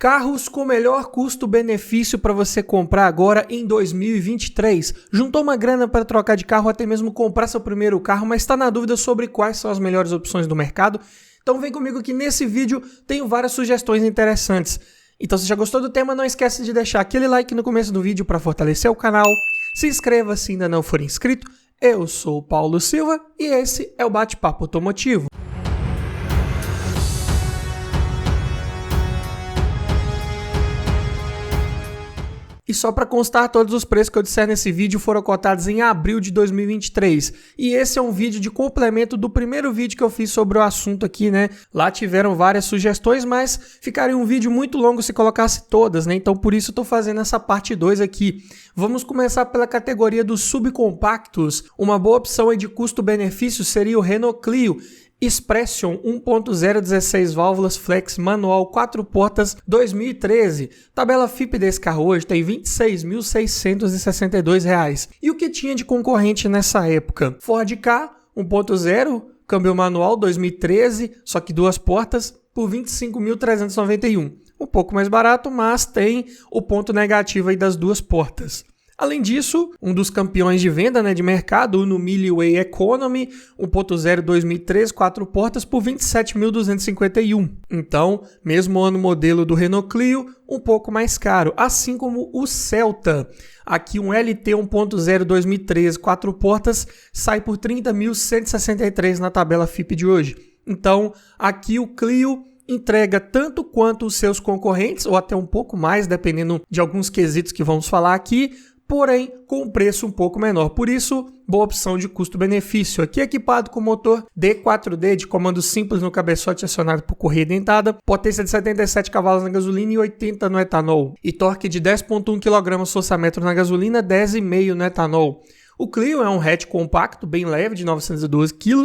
Carros com melhor custo-benefício para você comprar agora em 2023. Juntou uma grana para trocar de carro, até mesmo comprar seu primeiro carro, mas está na dúvida sobre quais são as melhores opções do mercado? Então vem comigo que nesse vídeo tenho várias sugestões interessantes. Então se já gostou do tema, não esquece de deixar aquele like no começo do vídeo para fortalecer o canal. Se inscreva se ainda não for inscrito. Eu sou o Paulo Silva e esse é o Bate-Papo Automotivo. E só para constar, todos os preços que eu disser nesse vídeo foram cotados em abril de 2023. E esse é um vídeo de complemento do primeiro vídeo que eu fiz sobre o assunto aqui, né? Lá tiveram várias sugestões, mas ficaria um vídeo muito longo se colocasse todas, né? Então por isso eu tô fazendo essa parte 2 aqui. Vamos começar pela categoria dos subcompactos. Uma boa opção aí de custo-benefício seria o Renault Clio Expression 1.0 16 válvulas flex manual 4 portas 2013. Tabela FIP desse carro hoje tem R$ 26.662. E o que tinha de concorrente nessa época? Ford Ka 1.0, câmbio manual 2013, só que 2 portas por R$ 25.391. Um pouco mais barato, mas tem o ponto negativo aí das 2 portas. Além disso, um dos campeões de venda, né, de mercado, o Millway Economy 1.0 2013, 4 portas por R$ 27.251. Então, mesmo ano modelo do Renault Clio, um pouco mais caro, assim como o Celta. Aqui um LT 1.0 2013, 4 portas, sai por R$ 30.163 na tabela FIP de hoje. Então, aqui o Clio entrega tanto quanto os seus concorrentes, ou até um pouco mais, dependendo de alguns quesitos que vamos falar aqui, porém com um preço um pouco menor. Por isso, boa opção de custo-benefício. Aqui equipado com motor D4D de comando simples no cabeçote acionado por correia dentada, potência de 77 cavalos na gasolina e 80 no etanol, e torque de 10.1 kgfm na gasolina, 10,5 no etanol. O Clio é um hatch compacto, bem leve, de 912 kg,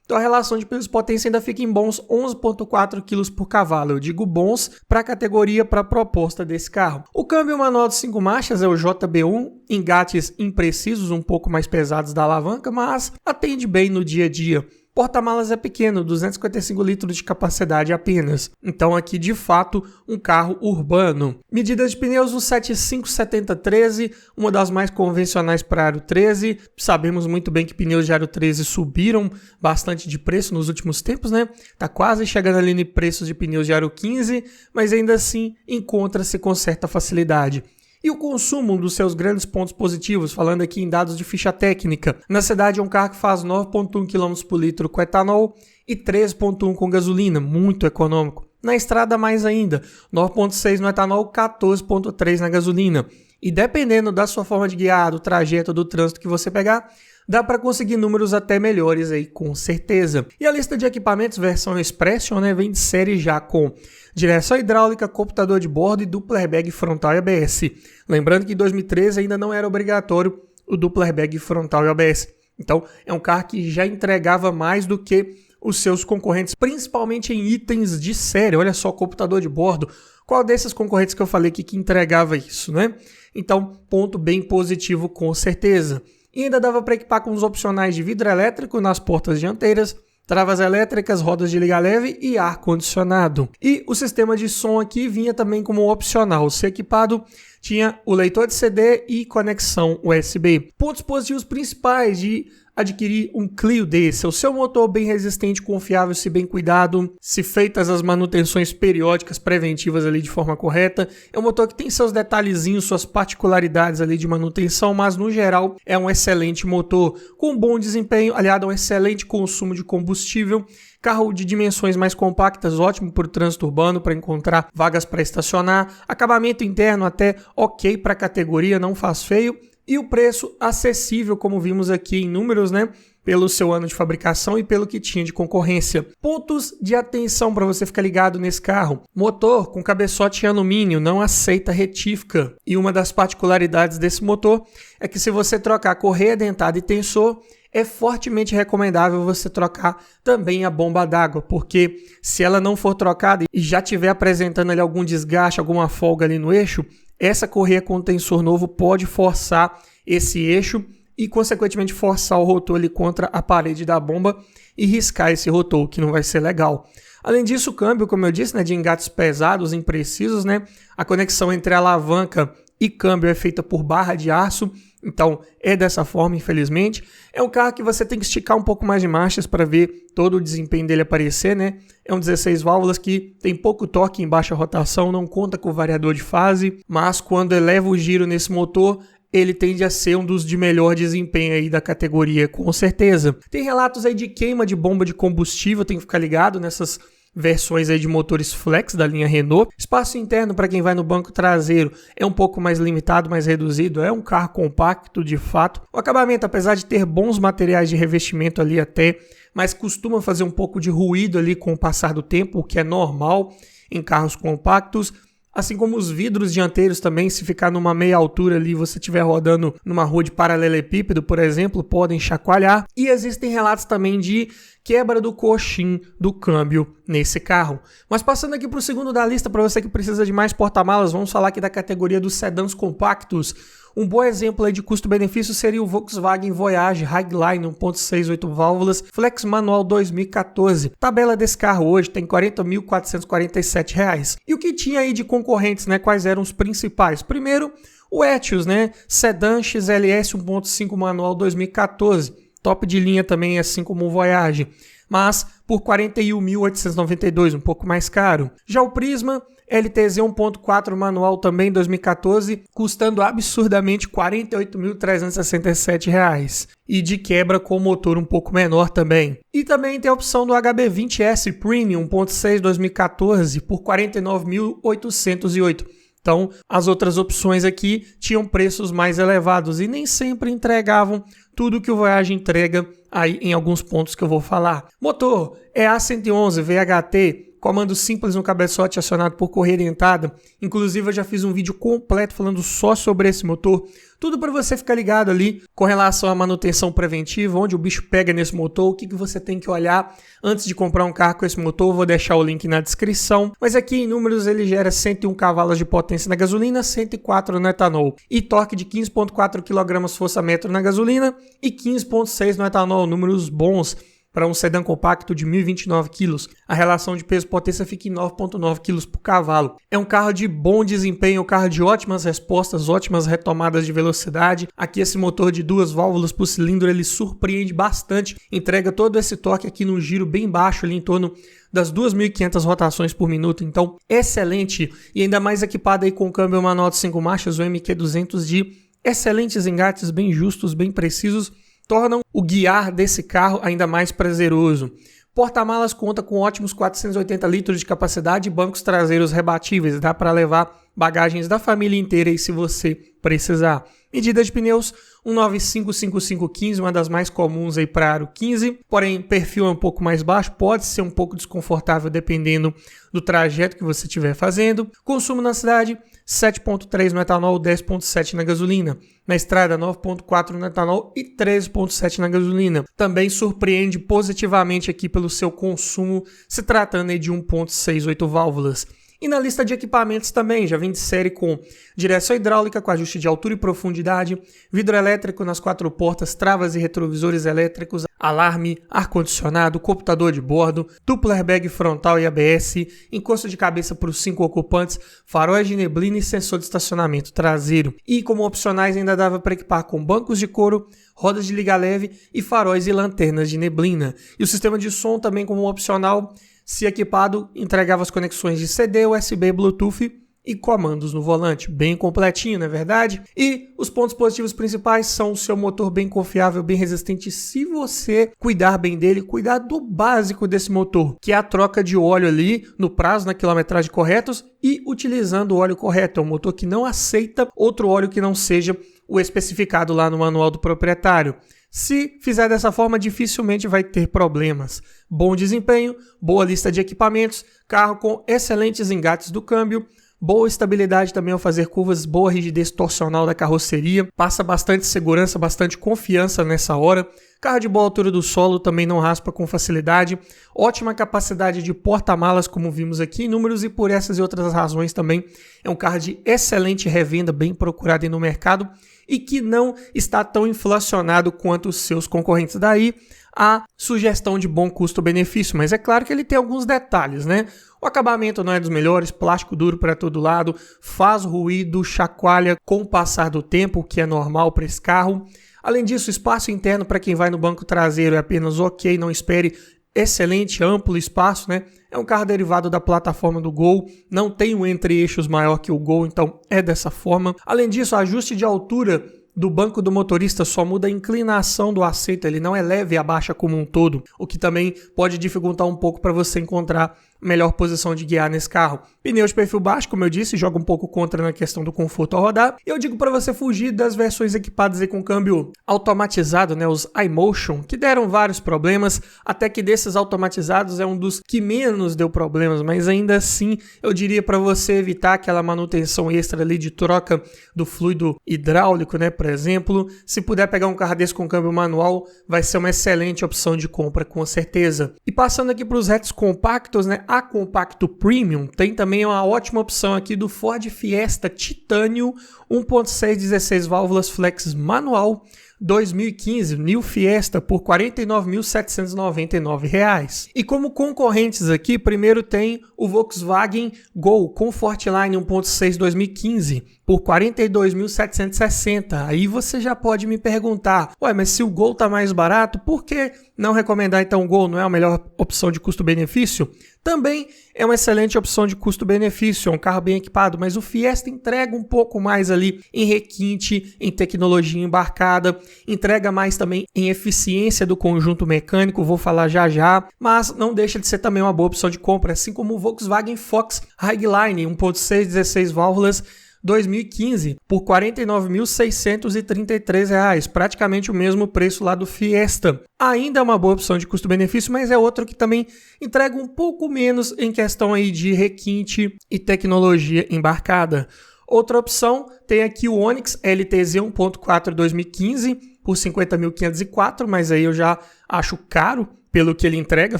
então a relação de peso-potência ainda fica em bons 11,4 kg por cavalo. Eu digo bons para a categoria, para a proposta desse carro. O câmbio manual de 5 marchas é o JB1, engates imprecisos, um pouco mais pesados da alavanca, mas atende bem no dia a dia. Porta-malas é pequeno, 255 litros de capacidade apenas. Então aqui de fato um carro urbano. Medidas de pneus 175/70/13, uma das mais convencionais para aro 13. Sabemos muito bem que pneus de aro 13 subiram bastante de preço nos últimos tempos, né? Tá quase chegando ali em preços de pneus de aro 15, mas ainda assim encontra-se com certa facilidade. E o consumo, um dos seus grandes pontos positivos, falando aqui em dados de ficha técnica. Na cidade é um carro que faz 9,1 km por litro com etanol e 13,1 com gasolina, muito econômico. Na estrada mais ainda, 9,6 no etanol, 14,3 na gasolina. E dependendo da sua forma de guiar, do trajeto, do trânsito que você pegar, dá para conseguir números até melhores aí, com certeza. E a lista de equipamentos versão Expression, né, vem de série já com direção hidráulica, computador de bordo e dupla airbag frontal e ABS. Lembrando que em 2013 ainda não era obrigatório o dupla airbag frontal e ABS. Então é um carro que já entregava mais do que os seus concorrentes, principalmente em itens de série. Olha só, computador de bordo. Qual desses concorrentes que eu falei aqui que entregava isso, né? Então, ponto bem positivo com certeza. E ainda dava para equipar com os opcionais de vidro elétrico nas portas dianteiras, travas elétricas, rodas de liga leve e ar-condicionado. E o sistema de som aqui vinha também como opcional. Se equipado, tinha o leitor de CD e conexão USB. Pontos positivos principais de adquirir um Clio desse: o seu motor bem resistente, confiável, se bem cuidado, se feitas as manutenções periódicas preventivas ali de forma correta. É um motor que tem seus detalhezinhos, suas particularidades ali de manutenção, mas no geral é um excelente motor, com bom desempenho, aliado a um excelente consumo de combustível. Carro de dimensões mais compactas, ótimo para o trânsito urbano, para encontrar vagas para estacionar. Acabamento interno até ok para a categoria, não faz feio. E o preço acessível, como vimos aqui em números, né? Pelo seu ano de fabricação e pelo que tinha de concorrência. Pontos de atenção para você ficar ligado nesse carro: motor com cabeçote em alumínio, não aceita retífica. E uma das particularidades desse motor é que se você trocar correia dentada e tensor, é fortemente recomendável você trocar também a bomba d'água, porque se ela não for trocada e já estiver apresentando ali algum desgaste, alguma folga ali no eixo, essa correia com tensor novo pode forçar esse eixo e, consequentemente, forçar o rotor ali contra a parede da bomba e riscar esse rotor, que não vai ser legal. Além disso, o câmbio, como eu disse, né, de engates pesados, imprecisos, né, a conexão entre a alavanca e câmbio é feita por barra de aço, então é dessa forma, infelizmente. É um carro que você tem que esticar um pouco mais de marchas para ver todo o desempenho dele aparecer, né? É um 16 válvulas que tem pouco torque em baixa rotação, não conta com variador de fase, mas quando eleva o giro nesse motor, ele tende a ser um dos de melhor desempenho aí da categoria, com certeza. Tem relatos aí de queima de bomba de combustível, tem que ficar ligado nessas versões aí de motores flex da linha Renault. Espaço interno para quem vai no banco traseiro é um pouco mais limitado, mais reduzido. É um carro compacto de fato. O acabamento, apesar de ter bons materiais de revestimento ali até, mas costuma fazer um pouco de ruído ali com o passar do tempo, o que é normal em carros compactos. Assim como os vidros dianteiros também, se ficar numa meia altura ali, você estiver rodando numa rua de paralelepípedo, por exemplo, podem chacoalhar. E existem relatos também de quebra do coxim do câmbio nesse carro. Mas passando aqui para o segundo da lista, para você que precisa de mais porta-malas, vamos falar aqui da categoria dos sedãs compactos. Um bom exemplo aí de custo-benefício seria o Volkswagen Voyage Highline 1.6 8 válvulas Flex Manual 2014. Tabela desse carro hoje tem R$ 40.447. E o que tinha aí de concorrentes, né? Quais eram os principais? Primeiro, o Etios, né? Sedan XLS 1.5 Manual 2014. Top de linha também, assim como o Voyage, mas por R$ 41.892, um pouco mais caro. Já o Prisma LTZ 1.4 manual também 2014, custando absurdamente R$ 48.367. E de quebra com motor um pouco menor também. E também tem a opção do HB20S Premium 1.6 2014 por R$ 49.808. Então, as outras opções aqui tinham preços mais elevados e nem sempre entregavam tudo que o Voyage entrega aí em alguns pontos que eu vou falar. Motor é A111 VHT, comando simples no cabeçote acionado por correia dentada. Inclusive eu já fiz um vídeo completo falando só sobre esse motor. Tudo para você ficar ligado ali com relação à manutenção preventiva, onde o bicho pega nesse motor, o que você tem que olhar antes de comprar um carro com esse motor. Vou deixar o link na descrição. Mas aqui em números ele gera 101 cavalos de potência na gasolina, 104 no etanol. E torque de 15,4 kgfm na gasolina e 15,6 no etanol. Números bons para um sedã compacto de 1.029 kg. A relação de peso-potência fica em 9,9 kg por cavalo. É um carro de bom desempenho, um carro de ótimas respostas, ótimas retomadas de velocidade. Aqui esse motor de 2 válvulas por cilindro, ele surpreende bastante, entrega todo esse torque aqui num giro bem baixo, ali em torno das 2.500 rotações por minuto. Então, excelente. E ainda mais equipado aí com o câmbio manual de 5 marchas, o MQ200 de excelentes engates, bem justos, bem precisos, tornam o guiar desse carro ainda mais prazeroso. Porta-malas conta com ótimos 480 litros de capacidade e bancos traseiros rebatíveis. Dá para levar bagagens da família inteira aí se você precisar. Medida de pneus 195/5515, uma das mais comuns aí para aro 15, porém perfil é um pouco mais baixo, pode ser um pouco desconfortável dependendo do trajeto que você estiver fazendo. Consumo na cidade 7,3 no etanol, 10,7 na gasolina. Na estrada 9,4 no etanol e 13,7 na gasolina. Também surpreende positivamente aqui pelo seu consumo, se tratando aí de 1.6 8 válvulas. E na lista de equipamentos também, já vem de série com direção hidráulica com ajuste de altura e profundidade, vidro elétrico nas 4 portas, travas e retrovisores elétricos, alarme, ar-condicionado, computador de bordo, duplo airbag frontal e ABS, encosto de cabeça para os 5 ocupantes, faróis de neblina e sensor de estacionamento traseiro. E como opcionais ainda dava para equipar com bancos de couro, rodas de liga leve e faróis e lanternas de neblina. E o sistema de som também como opcional, se equipado, entregava as conexões de CD, USB, Bluetooth e comandos no volante. Bem completinho, não é verdade? E os pontos positivos principais são o seu motor bem confiável, bem resistente, se você cuidar bem dele, cuidar do básico desse motor, que é a troca de óleo ali no prazo, na quilometragem corretos e utilizando o óleo correto. É um motor que não aceita outro óleo que não seja o especificado lá no manual do proprietário. Se fizer dessa forma, dificilmente vai ter problemas. Bom desempenho, boa lista de equipamentos, carro com excelentes engates do câmbio, boa estabilidade também ao fazer curvas, boa rigidez torcional da carroceria, passa bastante segurança, bastante confiança nessa hora. Carro de boa altura do solo, também não raspa com facilidade. Ótima capacidade de porta-malas, como vimos aqui em números, e por essas e outras razões também é um carro de excelente revenda, bem procurado aí no mercado e que não está tão inflacionado quanto os seus concorrentes. Daí a sugestão de bom custo-benefício, mas é claro que ele tem alguns detalhes, né? O acabamento não é dos melhores, plástico duro para todo lado, faz ruído, chacoalha com o passar do tempo, o que é normal para esse carro. Além disso, o espaço interno para quem vai no banco traseiro é apenas ok, não espere excelente, amplo espaço, né? É um carro derivado da plataforma do Gol, não tem um entre-eixos maior que o Gol, então é dessa forma. Além disso, o ajuste de altura do banco do motorista só muda a inclinação do assento, ele não eleva e abaixa como um todo, o que também pode dificultar um pouco para você encontrar melhor posição de guiar nesse carro. Pneus de perfil baixo, como eu disse, joga um pouco contra na questão do conforto ao rodar. E eu digo para você fugir das versões equipadas aí com câmbio automatizado, né, os iMotion, que deram vários problemas, até que desses automatizados é um dos que menos deu problemas, mas ainda assim eu diria para você evitar aquela manutenção extra ali de troca do fluido hidráulico, né, por exemplo. Se puder pegar um carro desse com câmbio manual, vai ser uma excelente opção de compra, com certeza. E passando aqui para os hatches compactos, né, a Compacto Premium tem também uma ótima opção aqui do Ford Fiesta Titânio 1.6 16 válvulas flex manual 2015, New Fiesta, por R$ 49.799. E como concorrentes aqui, primeiro tem o Volkswagen Gol Comfortline 1.6 2015, por R$ 42.760. Aí você já pode me perguntar, mas se o Gol tá mais barato, por que não recomendar então o Gol? Não é a melhor opção de custo-benefício? Também é uma excelente opção de custo-benefício, é um carro bem equipado, mas o Fiesta entrega um pouco mais ali em requinte, em tecnologia embarcada, entrega mais também em eficiência do conjunto mecânico, vou falar já, mas não deixa de ser também uma boa opção de compra, assim como o Volkswagen Fox Highline 1.6 16 válvulas 2015 por R$ 49.633, praticamente o mesmo preço lá do Fiesta. Ainda é uma boa opção de custo-benefício, mas é outro que também entrega um pouco menos em questão aí de requinte e tecnologia embarcada. Outra opção tem aqui o Onix LTZ 1.4 2015 por R$ 50.504, mas aí eu já acho caro pelo que ele entrega,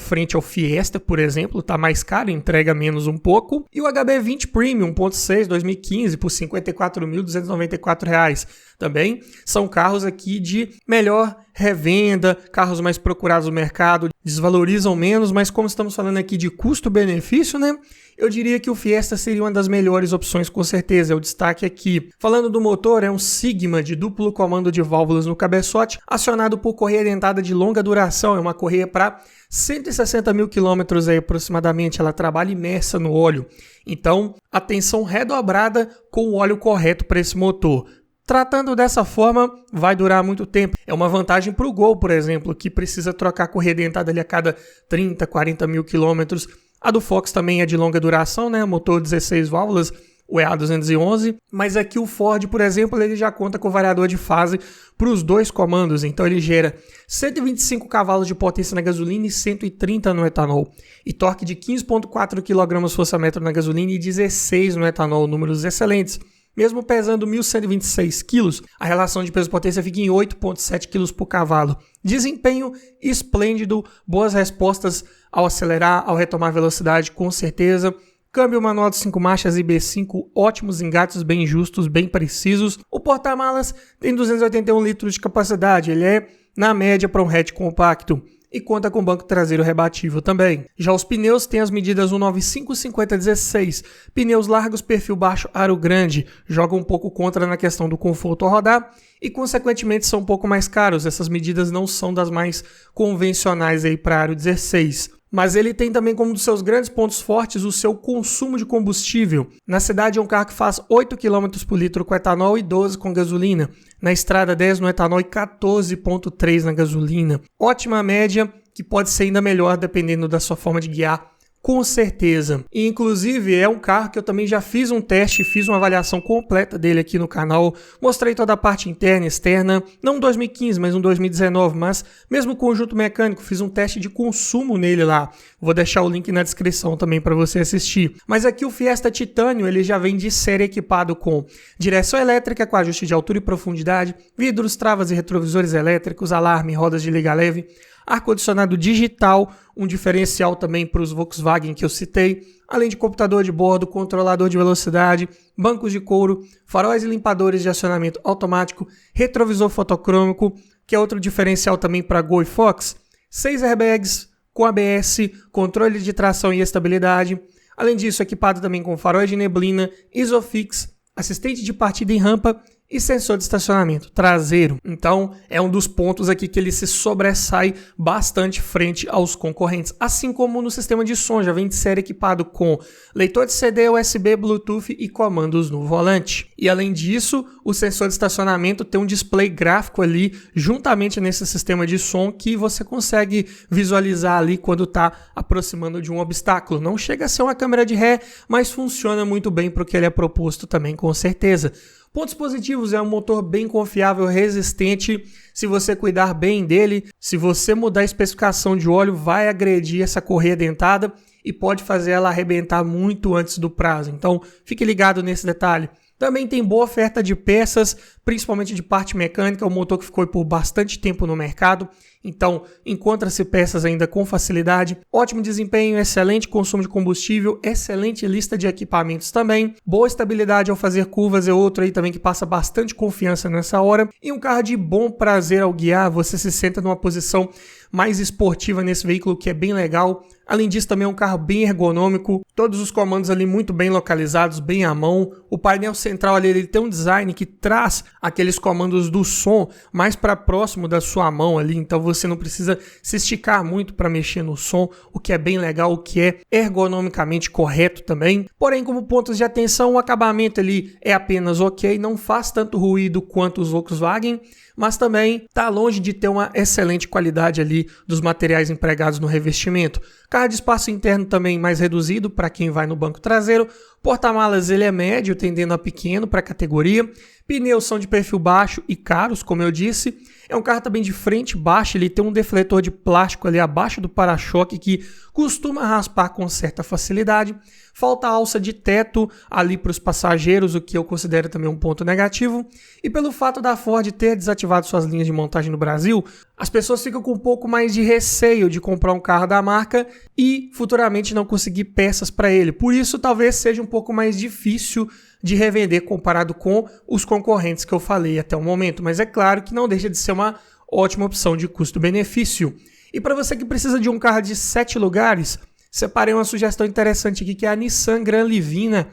frente ao Fiesta, por exemplo, está mais caro, entrega menos um pouco. E o HB20 Premium 1.6 2015 por R$ 54.294. Também são carros aqui de melhor revenda, carros mais procurados no mercado, desvalorizam menos, mas como estamos falando aqui de custo-benefício, né? Eu diria que o Fiesta seria uma das melhores opções, com certeza, é o destaque aqui. Falando do motor, é um Sigma de duplo comando de válvulas no cabeçote, acionado por correia dentada de longa duração, é uma correia para 160 mil quilômetros aí aproximadamente, ela trabalha imersa no óleo. Então, atenção redobrada com o óleo correto para esse motor. Tratando dessa forma, vai durar muito tempo. É uma vantagem para o Gol, por exemplo, que precisa trocar a correia dentada ali a cada 30, 40 mil quilômetros. A do Fox também é de longa duração, né? Motor 16 válvulas, o EA211. Mas aqui o Ford, por exemplo, ele já conta com variador de fase para os dois comandos. Então ele gera 125 cavalos de potência na gasolina e 130 no etanol. E torque de 15,4 kgfm na gasolina e 16 no etanol. Números excelentes. Mesmo pesando 1.126 kg, a relação de peso-potência fica em 8,7 kg por cavalo. Desempenho esplêndido, boas respostas ao acelerar, ao retomar velocidade, com certeza. Câmbio manual de 5 marchas e B5, ótimos engates, bem justos, bem precisos. O porta-malas tem 281 litros de capacidade, ele é na média para um hatch compacto. E conta com banco traseiro rebatível também. Já os pneus têm as medidas 195/50/16, pneus largos, perfil baixo, aro grande, jogam um pouco contra na questão do conforto ao rodar e consequentemente são um pouco mais caros, essas medidas não são das mais convencionais aí para aro 16. Mas ele tem também como um dos seus grandes pontos fortes o seu consumo de combustível. Na cidade é um carro que faz 8 km por litro com etanol e 12 com gasolina. Na estrada 10 no etanol e 14,3 na gasolina. Ótima média, que pode ser ainda melhor dependendo da sua forma de guiar com certeza. E, inclusive, é um carro que eu também já fiz um teste, fiz uma avaliação completa dele aqui no canal, mostrei toda a parte interna e externa, não em 2015, mas em 2019, mas mesmo o conjunto mecânico, fiz um teste de consumo nele lá. Vou deixar o link na descrição também para você assistir. Mas aqui o Fiesta Titânio, ele já vem de série equipado com direção elétrica com ajuste de altura e profundidade, vidros, travas e retrovisores elétricos, alarme, rodas de liga leve, ar-condicionado digital, um diferencial também para os Volkswagen que eu citei, além de computador de bordo, controlador de velocidade, bancos de couro, faróis e limpadores de acionamento automático, retrovisor fotocrômico, que é outro diferencial também para Gol e Fox, 6 airbags com ABS, controle de tração e estabilidade, além disso equipado também com faróis de neblina, Isofix, assistente de partida em rampa e sensor de estacionamento traseiro. Então, é um dos pontos aqui que ele se sobressai bastante frente aos concorrentes. Assim como no sistema de som, já vem de série equipado com leitor de CD, USB, Bluetooth e comandos no volante. E além disso, o sensor de estacionamento tem um display gráfico ali, juntamente nesse sistema de som, que você consegue visualizar ali quando está aproximando de um obstáculo. Não chega a ser uma câmera de ré, mas funciona muito bem para o que ele é proposto também, com certeza. Pontos positivos: é um motor bem confiável, resistente, se você cuidar bem dele. Se você mudar a especificação de óleo, vai agredir essa correia dentada e pode fazer ela arrebentar muito antes do prazo. Então, fique ligado nesse detalhe. Também tem boa oferta de peças, principalmente de parte mecânica, um motor que ficou por bastante tempo no mercado, então encontra-se peças ainda com facilidade. Ótimo desempenho, excelente consumo de combustível, excelente lista de equipamentos também, boa estabilidade ao fazer curvas, é outro aí também que passa bastante confiança nessa hora, e um carro de bom prazer ao guiar. Você se senta numa posição mais esportiva nesse veículo, que é bem legal. Além disso, também é um carro bem ergonômico, todos os comandos ali muito bem localizados, bem à mão. O painel central ali, ele tem um design que traz aqueles comandos do som mais para próximo da sua mão ali, então você não precisa se esticar muito para mexer no som, o que é bem legal, o que é ergonomicamente correto também. Porém, como pontos de atenção, o acabamento ali é apenas ok, não faz tanto ruído quanto os Volkswagen, mas também está longe de ter uma excelente qualidade ali dos materiais empregados no revestimento. Carro de espaço interno também mais reduzido para quem vai no banco traseiro. Porta-malas ele é médio, tendendo a pequeno para a categoria. Pneus são de perfil baixo e caros, como eu disse. É um carro também de frente baixa, ele tem um defletor de plástico ali abaixo do para-choque que costuma raspar com certa facilidade. Falta alça de teto ali para os passageiros, o que eu considero também um ponto negativo. E pelo fato da Ford ter desativado suas linhas de montagem no Brasil, as pessoas ficam com um pouco mais de receio de comprar um carro da marca e futuramente não conseguir peças para ele. Por isso, talvez seja um pouco mais difícil de revender comparado com os concorrentes que eu falei até o momento. Mas é claro que não deixa de ser uma ótima opção de custo-benefício. E para você que precisa de um carro de 7 lugares, separei uma sugestão interessante aqui, que é a Nissan Gran Livina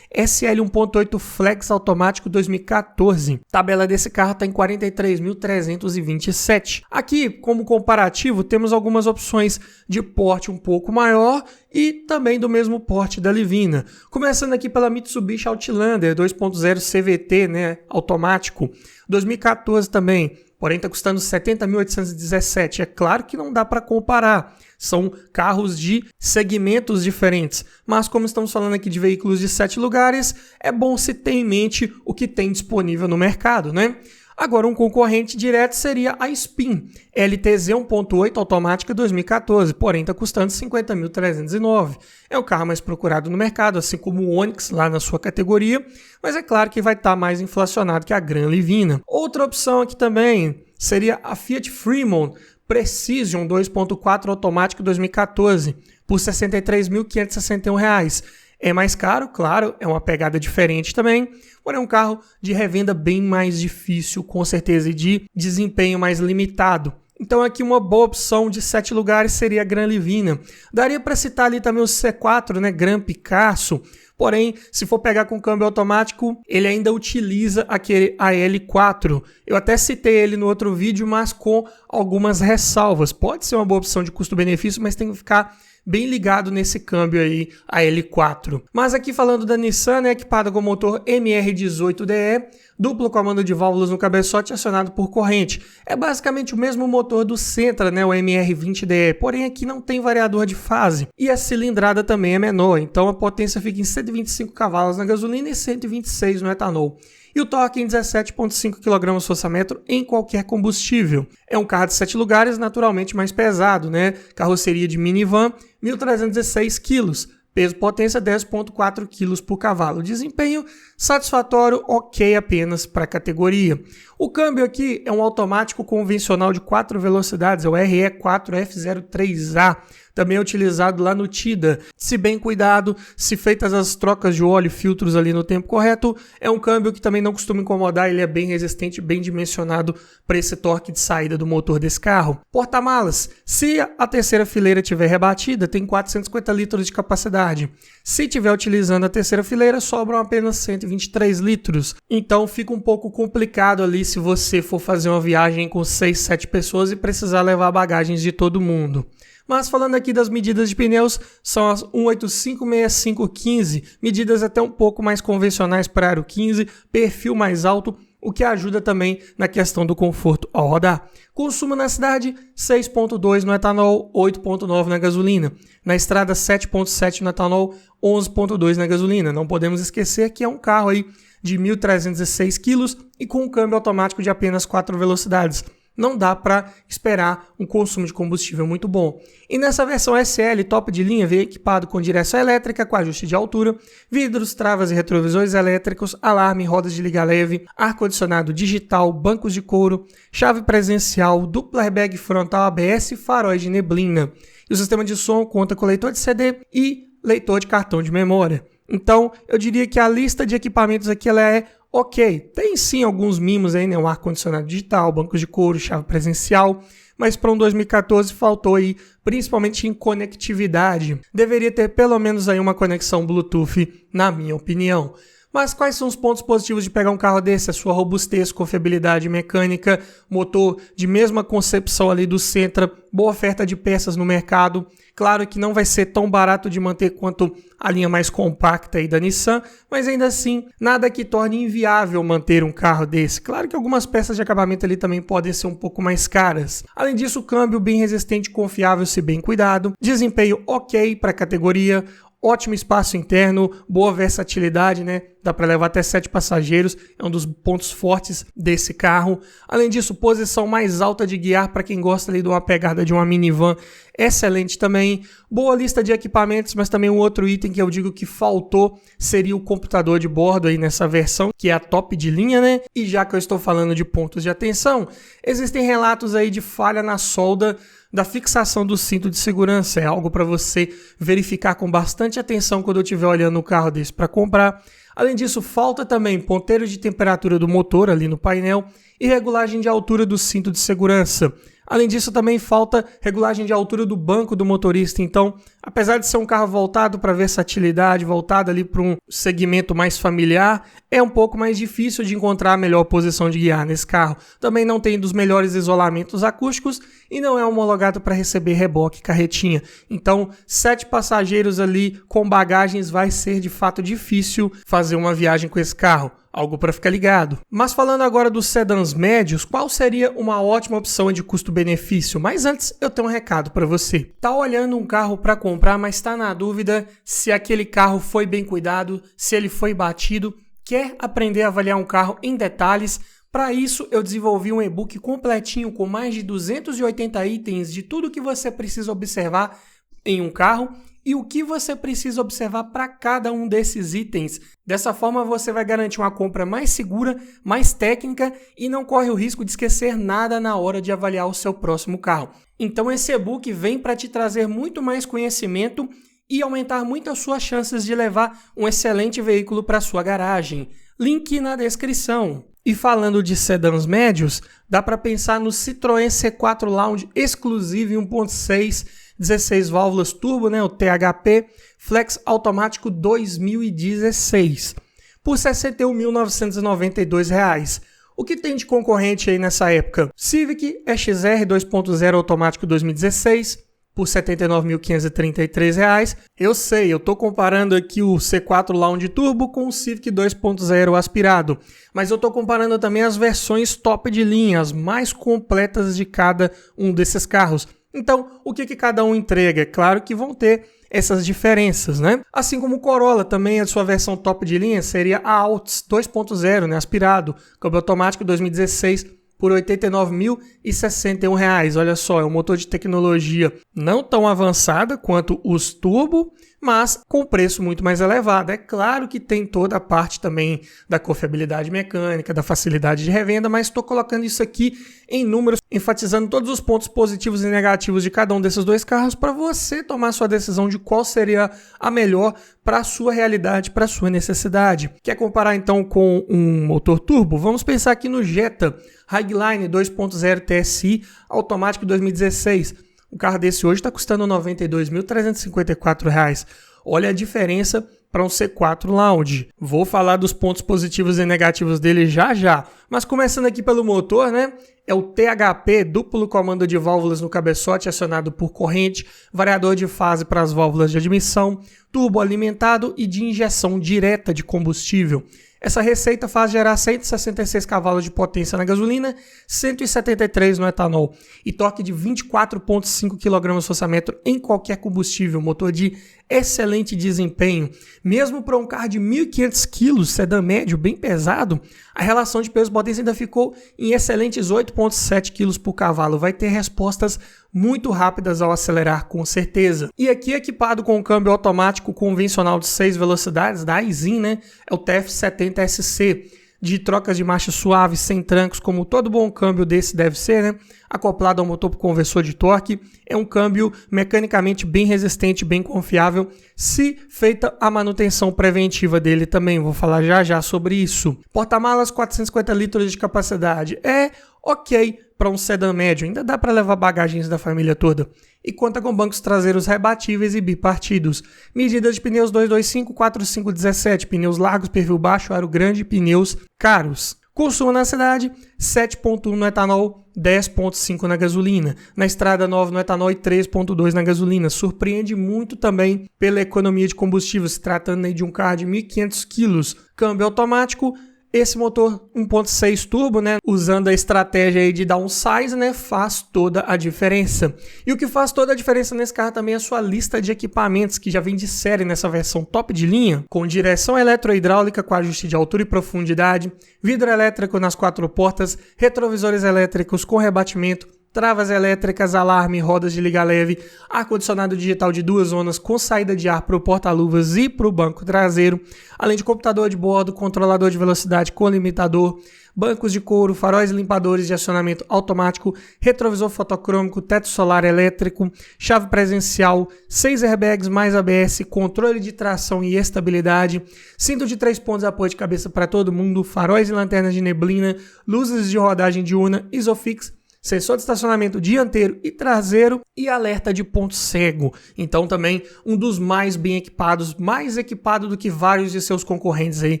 SL 1.8 Flex automático 2014. A tabela desse carro está em 43.327. Aqui, como comparativo, temos algumas opções de porte um pouco maior e também do mesmo porte da Livina. Começando aqui pela Mitsubishi Outlander 2.0 CVT, automático, 2014 também. Porém, está custando 70.817. É claro que não dá para comparar. São carros de segmentos diferentes. Mas como estamos falando aqui de veículos de 7 lugares, é bom se ter em mente o que tem disponível no mercado, né? Agora, um concorrente direto seria a Spin LTZ 1.8 automática 2014, porém está custando 50.309. É o carro mais procurado no mercado, assim como o Onix lá na sua categoria, mas é claro que vai estar mais inflacionado que a Gran Livina. Outra opção aqui também seria a Fiat Fremont Precision 2.4 automático 2014, por R$ 63.561. É mais caro, claro, é uma pegada diferente também, porém é um carro de revenda bem mais difícil, com certeza, e de desempenho mais limitado. Então aqui uma boa opção de 7 lugares seria a Gran Livina. Daria para citar ali também o C4, Gran Picasso, porém, se for pegar com câmbio automático, ele ainda utiliza aquele AL4. Eu até citei ele no outro vídeo, mas com algumas ressalvas. Pode ser uma boa opção de custo-benefício, mas tem que ficar bem ligado nesse câmbio aí, a L4. Mas aqui falando da Nissan, né, equipada com o motor MR18DE, duplo comando de válvulas no cabeçote acionado por corrente. É basicamente o mesmo motor do Sentra, né, o MR20DE, porém aqui não tem variador de fase. E a cilindrada também é menor, então a potência fica em 125 cavalos na gasolina e 126 no etanol. E o torque em 17,5 kgfm em qualquer combustível. É um carro de 7 lugares, naturalmente mais pesado, né? Carroceria de minivan, 1.306 kg. Peso-potência 10,4 kg por cavalo. Desempenho satisfatório, ok apenas para a categoria. O câmbio aqui é um automático convencional de 4 velocidades, é o RE4F03A. Também é utilizado lá no TIDA. Se bem cuidado, se feitas as trocas de óleo e filtros ali no tempo correto, é um câmbio que também não costuma incomodar, ele é bem resistente, bem dimensionado para esse torque de saída do motor desse carro. Porta-malas, se a terceira fileira estiver rebatida, tem 450 litros de capacidade. Se estiver utilizando a terceira fileira, sobram apenas 123 litros. Então fica um pouco complicado ali se você for fazer uma viagem com 6, 7 pessoas e precisar levar bagagens de todo mundo. Mas falando aqui das medidas de pneus, são as 185/6515, medidas até um pouco mais convencionais para aro 15, perfil mais alto, o que ajuda também na questão do conforto ao rodar. Consumo na cidade, 6,2 no etanol, 8,9 na gasolina. Na estrada, 7,7 no etanol, 11,2 na gasolina. Não podemos esquecer que é um carro aí de 1.306 kg e com um câmbio automático de apenas 4 velocidades. Não dá para esperar um consumo de combustível muito bom. E nessa versão SL top de linha veio equipado com direção elétrica com ajuste de altura, vidros, travas e retrovisores elétricos, alarme, rodas de liga leve, ar-condicionado digital, bancos de couro, chave presencial, dupla airbag frontal ABS e faróis de neblina. E o sistema de som conta com leitor de CD e leitor de cartão de memória. Então, eu diria que a lista de equipamentos aqui ela é ok, tem sim alguns mimos aí, né? Um ar-condicionado digital, bancos de couro, chave presencial, mas para um 2014 faltou aí, principalmente em conectividade. Deveria ter pelo menos aí uma conexão Bluetooth, na minha opinião. Mas quais são os pontos positivos de pegar um carro desse? A sua robustez, confiabilidade mecânica, motor de mesma concepção ali do Sentra, boa oferta de peças no mercado. Claro que não vai ser tão barato de manter quanto a linha mais compacta aí da Nissan, mas ainda assim, nada que torne inviável manter um carro desse. Claro que algumas peças de acabamento ali também podem ser um pouco mais caras. Além disso, o câmbio bem resistente, confiável se bem cuidado, desempenho ok para a categoria, ótimo espaço interno, boa versatilidade, né? Dá para levar até 7 passageiros, é um dos pontos fortes desse carro. Além disso, posição mais alta de guiar para quem gosta ali de uma pegada de uma minivan, excelente também. Boa lista de equipamentos, mas também um outro item que eu digo que faltou seria o computador de bordo aí nessa versão, que é a top de linha, né? E já que eu estou falando de pontos de atenção, existem relatos aí de falha na solda da fixação do cinto de segurança. É algo para você verificar com bastante atenção quando eu estiver olhando o carro desse para comprar. Além disso, falta também ponteiro de temperatura do motor ali no painel e regulagem de altura do cinto de segurança. Além disso, também falta regulagem de altura do banco do motorista. Então, apesar de ser um carro voltado para versatilidade, voltado ali para um segmento mais familiar, é um pouco mais difícil de encontrar a melhor posição de guiar nesse carro. Também não tem dos melhores isolamentos acústicos e não é homologado para receber reboque e carretinha. Então, 7 passageiros ali com bagagens vai ser de fato difícil fazer uma viagem com esse carro. Algo para ficar ligado. Mas falando agora dos sedãs médios, qual seria uma ótima opção de custo-benefício? Mas antes, eu tenho um recado para você. Tá olhando um carro para comprar, mas está na dúvida se aquele carro foi bem cuidado, se ele foi batido, quer aprender a avaliar um carro em detalhes? Para isso, eu desenvolvi um e-book completinho com mais de 280 itens de tudo que você precisa observar em um carro e o que você precisa observar para cada um desses itens. Dessa forma, você vai garantir uma compra mais segura, mais técnica e não corre o risco de esquecer nada na hora de avaliar o seu próximo carro. Então, esse e-book vem para te trazer muito mais conhecimento e aumentar muito as suas chances de levar um excelente veículo para sua garagem. Link na descrição. E falando de sedãs médios, dá para pensar no Citroën C4 Lounge exclusivo 1.6, 16 válvulas turbo, né, o THP, flex automático 2016, por R$ 61.992. O que tem de concorrente aí nessa época? Civic EXR 2.0 automático 2016, por R$ 79.533. Eu sei, eu estou comparando aqui o C4 Lounge Turbo com o Civic 2.0 aspirado, mas eu estou comparando também as versões top de linha, as mais completas de cada um desses carros. Então, o que cada um entrega? É claro que vão ter essas diferenças, né? Assim como o Corolla também, a sua versão top de linha seria a Altis 2.0, né? Aspirado, câmbio automático 2016, por R$ 89.061. Olha só, é um motor de tecnologia não tão avançada quanto os turbo, mas com preço muito mais elevado. É claro que tem toda a parte também da confiabilidade mecânica, da facilidade de revenda, mas estou colocando isso aqui em números, enfatizando todos os pontos positivos e negativos de cada um desses dois carros para você tomar sua decisão de qual seria a melhor para a sua realidade, para a sua necessidade. Quer comparar então com um motor turbo? Vamos pensar aqui no Jetta Highline 2.0 TSI automático 2016. Um carro desse hoje está custando R$ 92.354. Olha a diferença para um C4 Lounge. Vou falar dos pontos positivos e negativos dele já. Mas começando aqui pelo motor, né? É o THP, duplo comando de válvulas no cabeçote acionado por corrente, variador de fase para as válvulas de admissão, turbo alimentado e de injeção direta de combustível. Essa receita faz gerar 166 cavalos de potência na gasolina, 173 no etanol e torque de 24,5 kgfm em qualquer combustível, motor de excelente desempenho. Mesmo para um carro de 1.500 kg, sedã médio, bem pesado, a relação de peso-potência ainda ficou em excelentes 8,7 kg por cavalo. Vai ter respostas muito rápidas ao acelerar, com certeza. E aqui equipado com um câmbio automático convencional de 6 velocidades, da Aisin, né? É o TF70SC, de trocas de marcha suaves, sem trancos, como todo bom câmbio desse deve ser, né? Acoplado ao motor por conversor de torque. É um câmbio mecanicamente bem resistente, bem confiável, se feita a manutenção preventiva dele também. Vou falar já sobre isso. Porta-malas 450 litros de capacidade. É ok para um sedã médio, ainda dá para levar bagagens da família toda. E conta com bancos traseiros rebatíveis e bipartidos. Medidas de pneus 225, 45, 17, pneus largos, perfil baixo, aro grande, pneus caros. Consumo na cidade, 7,1 no etanol, 10,5 na gasolina. Na estrada 9 no etanol e 3,2 na gasolina. Surpreende muito também pela economia de combustível, se tratando aí de um carro de 1.500 kg. Câmbio automático. Esse motor 1.6 turbo, né, usando a estratégia aí de downsize, né, faz toda a diferença. E o que faz toda a diferença nesse carro também é a sua lista de equipamentos, que já vem de série nessa versão top de linha, com direção eletrohidráulica com ajuste de altura e profundidade, vidro elétrico nas 4 portas, retrovisores elétricos com rebatimento, travas elétricas, alarme, rodas de liga leve, ar-condicionado digital de 2 zonas com saída de ar para o porta-luvas e para o banco traseiro, além de computador de bordo, controlador de velocidade com limitador, bancos de couro, faróis limpadores de acionamento automático, retrovisor fotocrômico, teto solar elétrico, chave presencial, 6 airbags mais ABS, controle de tração e estabilidade, cinto de 3 pontos de apoio de cabeça para todo mundo, faróis e lanternas de neblina, luzes de rodagem diurna, Isofix, sensor de estacionamento dianteiro e traseiro e alerta de ponto cego. Então também um dos mais bem equipados, mais equipado do que vários de seus concorrentes aí,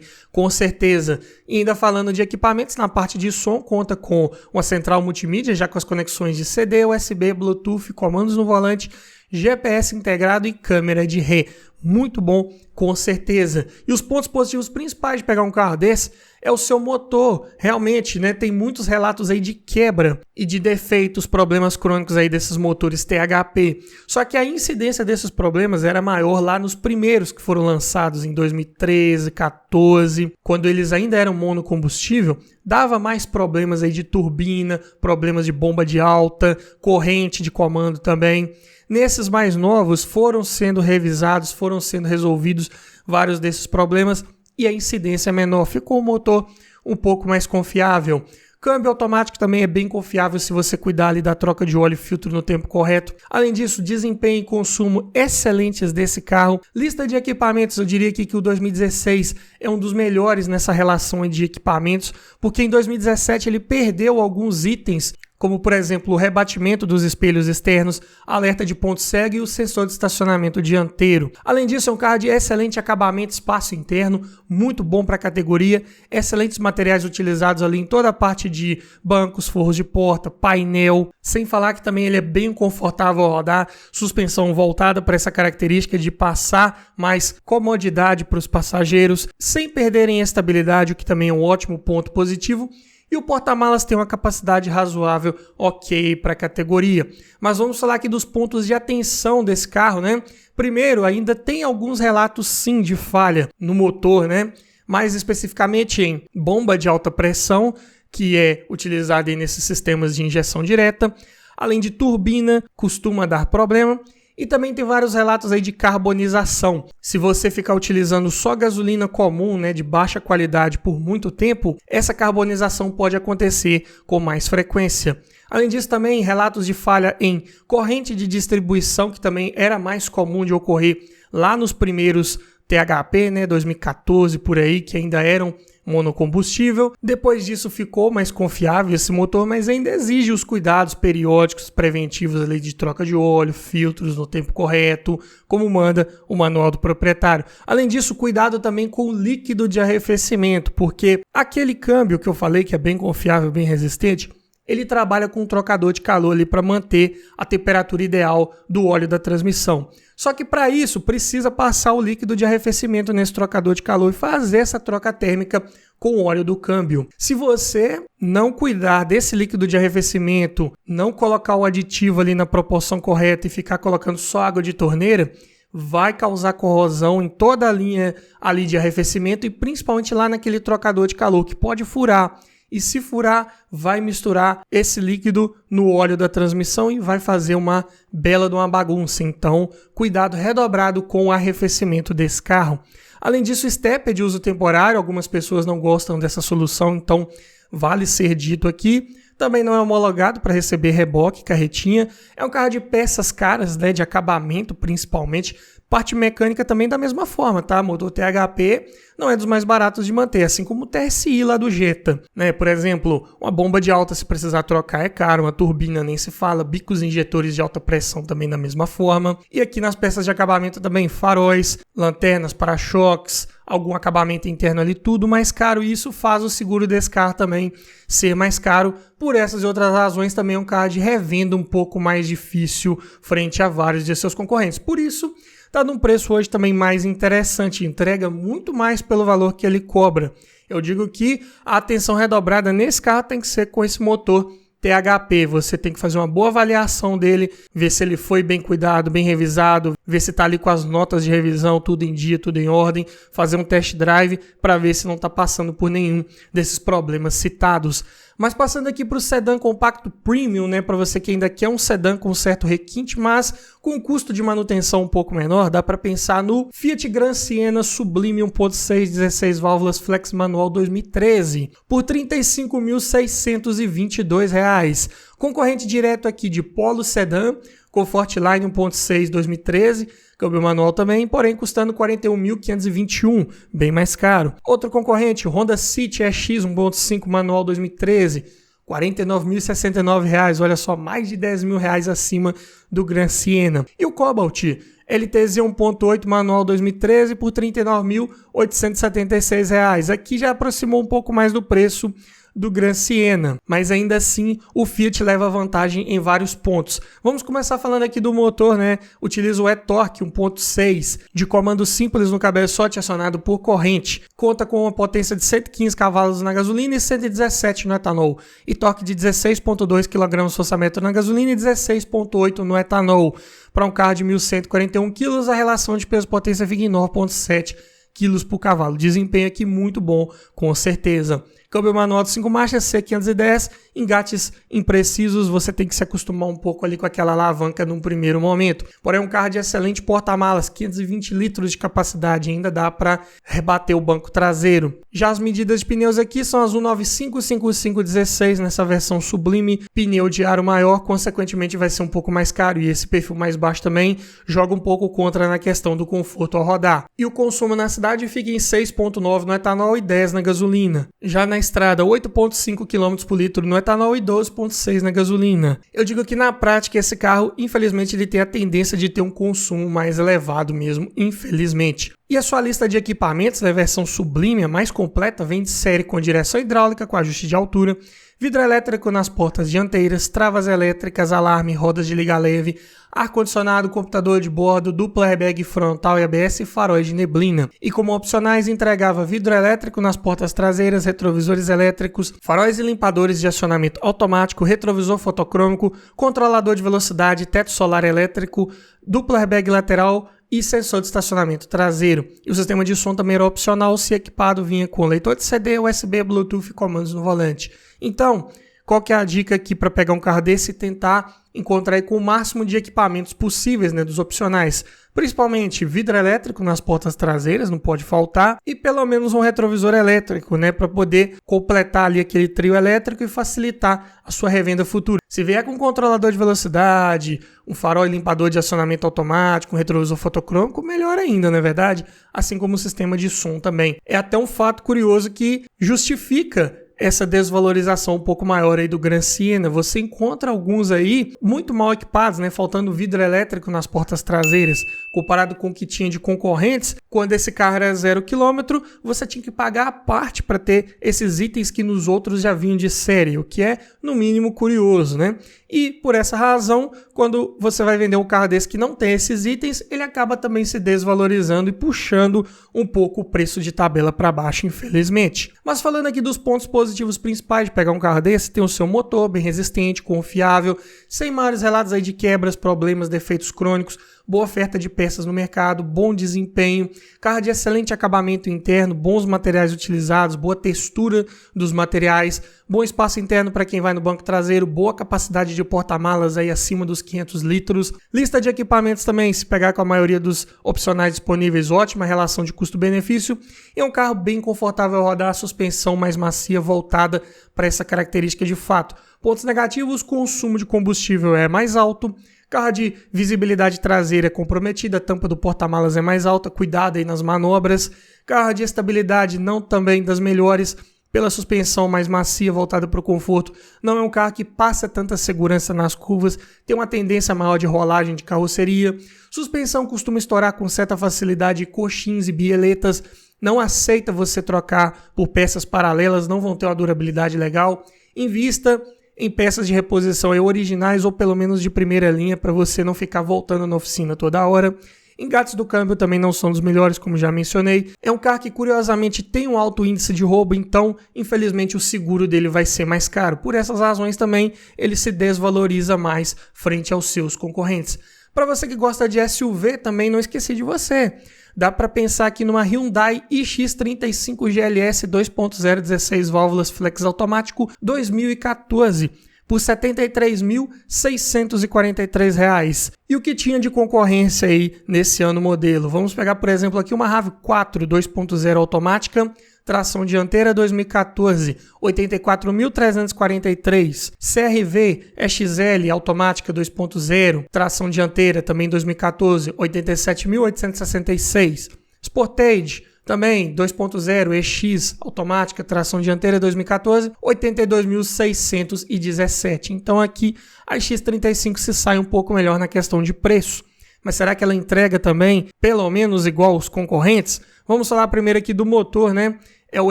com certeza. E ainda falando de equipamentos, na parte de som conta com uma central multimídia, já com as conexões de CD, USB, Bluetooth, comandos no volante, GPS integrado e câmera de ré. Muito bom, com certeza. E os pontos positivos principais de pegar um carro desse é o seu motor. Realmente, né, tem muitos relatos aí de quebra e de defeitos, problemas crônicos aí desses motores THP. Só que a incidência desses problemas era maior lá nos primeiros que foram lançados em 2013, 14, quando eles ainda eram monocombustível, dava mais problemas aí de turbina, problemas de bomba de alta, corrente de comando também. Nesses mais novos foram sendo revisados, foram sendo resolvidos vários desses problemas e a incidência é menor. Ficou o motor um pouco mais confiável. Câmbio automático também é bem confiável se você cuidar ali da troca de óleo e filtro no tempo correto. Além disso, desempenho e consumo excelentes desse carro. Lista de equipamentos, eu diria aqui que o 2016 é um dos melhores nessa relação de equipamentos, porque em 2017 ele perdeu alguns itens como por exemplo o rebatimento dos espelhos externos, alerta de ponto cego e o sensor de estacionamento dianteiro. Além disso, é um carro de excelente acabamento, espaço interno, muito bom para a categoria, excelentes materiais utilizados ali em toda a parte de bancos, forros de porta, painel, sem falar que também ele é bem confortável ao rodar, suspensão voltada para essa característica de passar mais comodidade para os passageiros, sem perderem estabilidade, o que também é um ótimo ponto positivo. E o porta-malas tem uma capacidade razoável, ok, para a categoria. Mas vamos falar aqui dos pontos de atenção desse carro, né? Primeiro, ainda tem alguns relatos sim de falha no motor, né? Mais especificamente em bomba de alta pressão, que é utilizada aí nesses sistemas de injeção direta. Além de turbina, costuma dar problema. E também tem vários relatos aí de carbonização. Se você ficar utilizando só gasolina comum, né, de baixa qualidade por muito tempo, essa carbonização pode acontecer com mais frequência. Além disso, também relatos de falha em corrente de distribuição, que também era mais comum de ocorrer lá nos primeiros THP, né, 2014 por aí, que ainda eram monocombustível. Depois disso ficou mais confiável esse motor, mas ainda exige os cuidados periódicos preventivos ali de troca de óleo, filtros no tempo correto, como manda o manual do proprietário. Além disso, cuidado também com o líquido de arrefecimento, porque aquele câmbio que eu falei que é bem confiável, bem resistente, ele trabalha com um trocador de calor ali para manter a temperatura ideal do óleo da transmissão. Só que para isso precisa passar o líquido de arrefecimento nesse trocador de calor e fazer essa troca térmica com o óleo do câmbio. Se você não cuidar desse líquido de arrefecimento, não colocar o aditivo ali na proporção correta e ficar colocando só água de torneira, vai causar corrosão em toda a linha ali de arrefecimento e principalmente lá naquele trocador de calor que pode furar. E se furar, vai misturar esse líquido no óleo da transmissão e vai fazer uma bela de uma bagunça. Então, cuidado redobrado com o arrefecimento desse carro. Além disso, o step é de uso temporário. Algumas pessoas não gostam dessa solução, então vale ser dito aqui. Também não é homologado para receber reboque, carretinha. É um carro de peças caras, né, de acabamento principalmente. Parte mecânica também da mesma forma, tá? Motor THP não é dos mais baratos de manter, assim como o TSI lá do Jetta, né? Por exemplo, uma bomba de alta, se precisar trocar, é caro, uma turbina nem se fala, bicos injetores de alta pressão também da mesma forma. E aqui nas peças de acabamento também, faróis, lanternas, para-choques, algum acabamento interno ali, tudo mais caro, e isso faz o seguro desse carro também ser mais caro. Por essas e outras razões, também é um carro de revenda um pouco mais difícil frente a vários de seus concorrentes. Por isso, está num preço hoje também mais interessante, entrega muito mais pelo valor que ele cobra. Eu digo que a atenção redobrada nesse carro tem que ser com esse motor THP, você tem que fazer uma boa avaliação dele, ver se ele foi bem cuidado, bem revisado, ver se está ali com as notas de revisão, tudo em dia, tudo em ordem, fazer um test drive para ver se não está passando por nenhum desses problemas citados. Mas passando aqui para o sedã compacto premium, né, para você que ainda quer um sedã com certo requinte, mas com um custo de manutenção um pouco menor, dá para pensar no Fiat Gran Siena Sublime 1.6 16 válvulas flex manual 2013 por R$ 35.622. Concorrente direto aqui de Polo Sedã, Comfortline 1.6 2013, câmbio manual também, porém custando R$ 41.521, bem mais caro. Outro concorrente, Honda City EX 1.5 manual 2013, R$ 49.069, olha só, mais de R$ 10.000 acima do Gran Siena. E o Cobalt LTZ 1.8 manual 2013 por R$ 39.876. Aqui já aproximou um pouco mais do preço do Gran Siena, mas ainda assim o Fiat leva vantagem em vários pontos. Vamos começar falando aqui do motor, né? Utiliza o e-torque 1.6 de comando simples no cabeçote acionado por corrente. Conta com uma potência de 115 cavalos na gasolina e 117 no etanol. E torque de 16.2 kgfm na gasolina e 16.8 no etanol. Para um carro de 1.141 kg, a relação de peso-potência fica em 9.7 kg por cavalo. Desempenho aqui muito bom, com certeza. Câmbio manual de 5 marchas, C510, engates imprecisos, você tem que se acostumar um pouco ali com aquela alavanca num primeiro momento. Porém, é um carro de excelente porta-malas, 520 litros de capacidade, ainda dá para rebater o banco traseiro. Já as medidas de pneus aqui são as 195/55/16 nessa versão Sublime, pneu de aro maior, consequentemente vai ser um pouco mais caro, e esse perfil mais baixo também joga um pouco contra na questão do conforto ao rodar. E o consumo na cidade fica em 6.9 no etanol e 10 na gasolina. Já na na estrada 8,5 km por litro no etanol e 12,6 na gasolina. Eu digo que na prática esse carro, infelizmente, ele tem a tendência de ter um consumo mais elevado mesmo, infelizmente. E a sua lista de equipamentos da versão Sublime, a mais completa, vem de série com direção hidráulica com ajuste de altura, vidro elétrico nas portas dianteiras, travas elétricas, alarme, rodas de liga leve, ar-condicionado, computador de bordo, dupla airbag frontal e ABS e faróis de neblina. E como opcionais entregava vidro elétrico nas portas traseiras, retrovisores elétricos, faróis e limpadores de acionamento automático, retrovisor fotocrômico, controlador de velocidade, teto solar elétrico, dupla airbag lateral e sensor de estacionamento traseiro. E o sistema de som também era opcional, se equipado vinha com leitor de CD, USB, Bluetooth e comandos no volante. Então, qual que é a dica aqui para pegar um carro desse e tentar encontrar aí com o máximo de equipamentos possíveis, né, dos opcionais? Principalmente vidro elétrico nas portas traseiras, não pode faltar, e pelo menos um retrovisor elétrico, né, para poder completar ali aquele trio elétrico e facilitar a sua revenda futura. Se vier com um controlador de velocidade, um farol e limpador de acionamento automático, um retrovisor fotocrômico, melhor ainda, não é verdade? Assim como o sistema de som também. É até um fato curioso que justifica essa desvalorização um pouco maior aí do Gran Siena. Você encontra alguns aí muito mal equipados, né? Faltando vidro elétrico nas portas traseiras, comparado com o que tinha de concorrentes. Quando esse carro era 0 km, você tinha que pagar a parte para ter esses itens que nos outros já vinham de série, o que é, no mínimo, curioso, né? E, por essa razão, quando você vai vender um carro desse que não tem esses itens, ele acaba também se desvalorizando e puxando um pouco o preço de tabela para baixo, infelizmente. Mas falando aqui dos pontos positivos principais de pegar um carro desse, tem o seu motor bem resistente, confiável, sem maiores relatos aí de quebras, problemas, defeitos crônicos, boa oferta de peças no mercado, bom desempenho, carro de excelente acabamento interno, bons materiais utilizados, boa textura dos materiais, bom espaço interno para quem vai no banco traseiro, boa capacidade de porta-malas aí acima dos 500 litros. Lista de equipamentos também, se pegar com a maioria dos opcionais disponíveis, ótima relação de custo-benefício. E é um carro bem confortável a rodar, a suspensão mais macia voltada para essa característica de fato. Pontos negativos, consumo de combustível é mais alto, carro de visibilidade traseira é comprometida, a tampa do porta-malas é mais alta, cuidado aí nas manobras, carro de estabilidade não também das melhores, pela suspensão mais macia voltada para o conforto, não é um carro que passa tanta segurança nas curvas, tem uma tendência maior de rolagem de carroceria, suspensão costuma estourar com certa facilidade, coxins e bieletas, não aceita você trocar por peças paralelas, não vão ter uma durabilidade legal, invista em peças de reposição originais ou pelo menos de primeira linha para você não ficar voltando na oficina toda hora. Engates do câmbio também não são dos melhores, como já mencionei. É um carro que curiosamente tem um alto índice de roubo, então infelizmente o seguro dele vai ser mais caro. Por essas razões também ele se desvaloriza mais frente aos seus concorrentes. Para você que gosta de SUV, também não esqueci de você. Dá para pensar aqui numa Hyundai iX35 GLS 2.0 16 válvulas flex automático 2014 por R$ 73.643. E o que tinha de concorrência aí nesse ano modelo? Vamos pegar, por exemplo, aqui uma RAV4 2.0 automática, tração dianteira 2014, R$ 84.343. CR-V XL automática 2.0, tração dianteira também 2014, R$ 87.866. Sportage também 2.0 EX automática, tração dianteira 2014, 82.617. Então aqui a X35 se sai um pouco melhor na questão de preço. Mas será que ela entrega também pelo menos igual aos concorrentes? Vamos falar primeiro aqui do motor, né? É o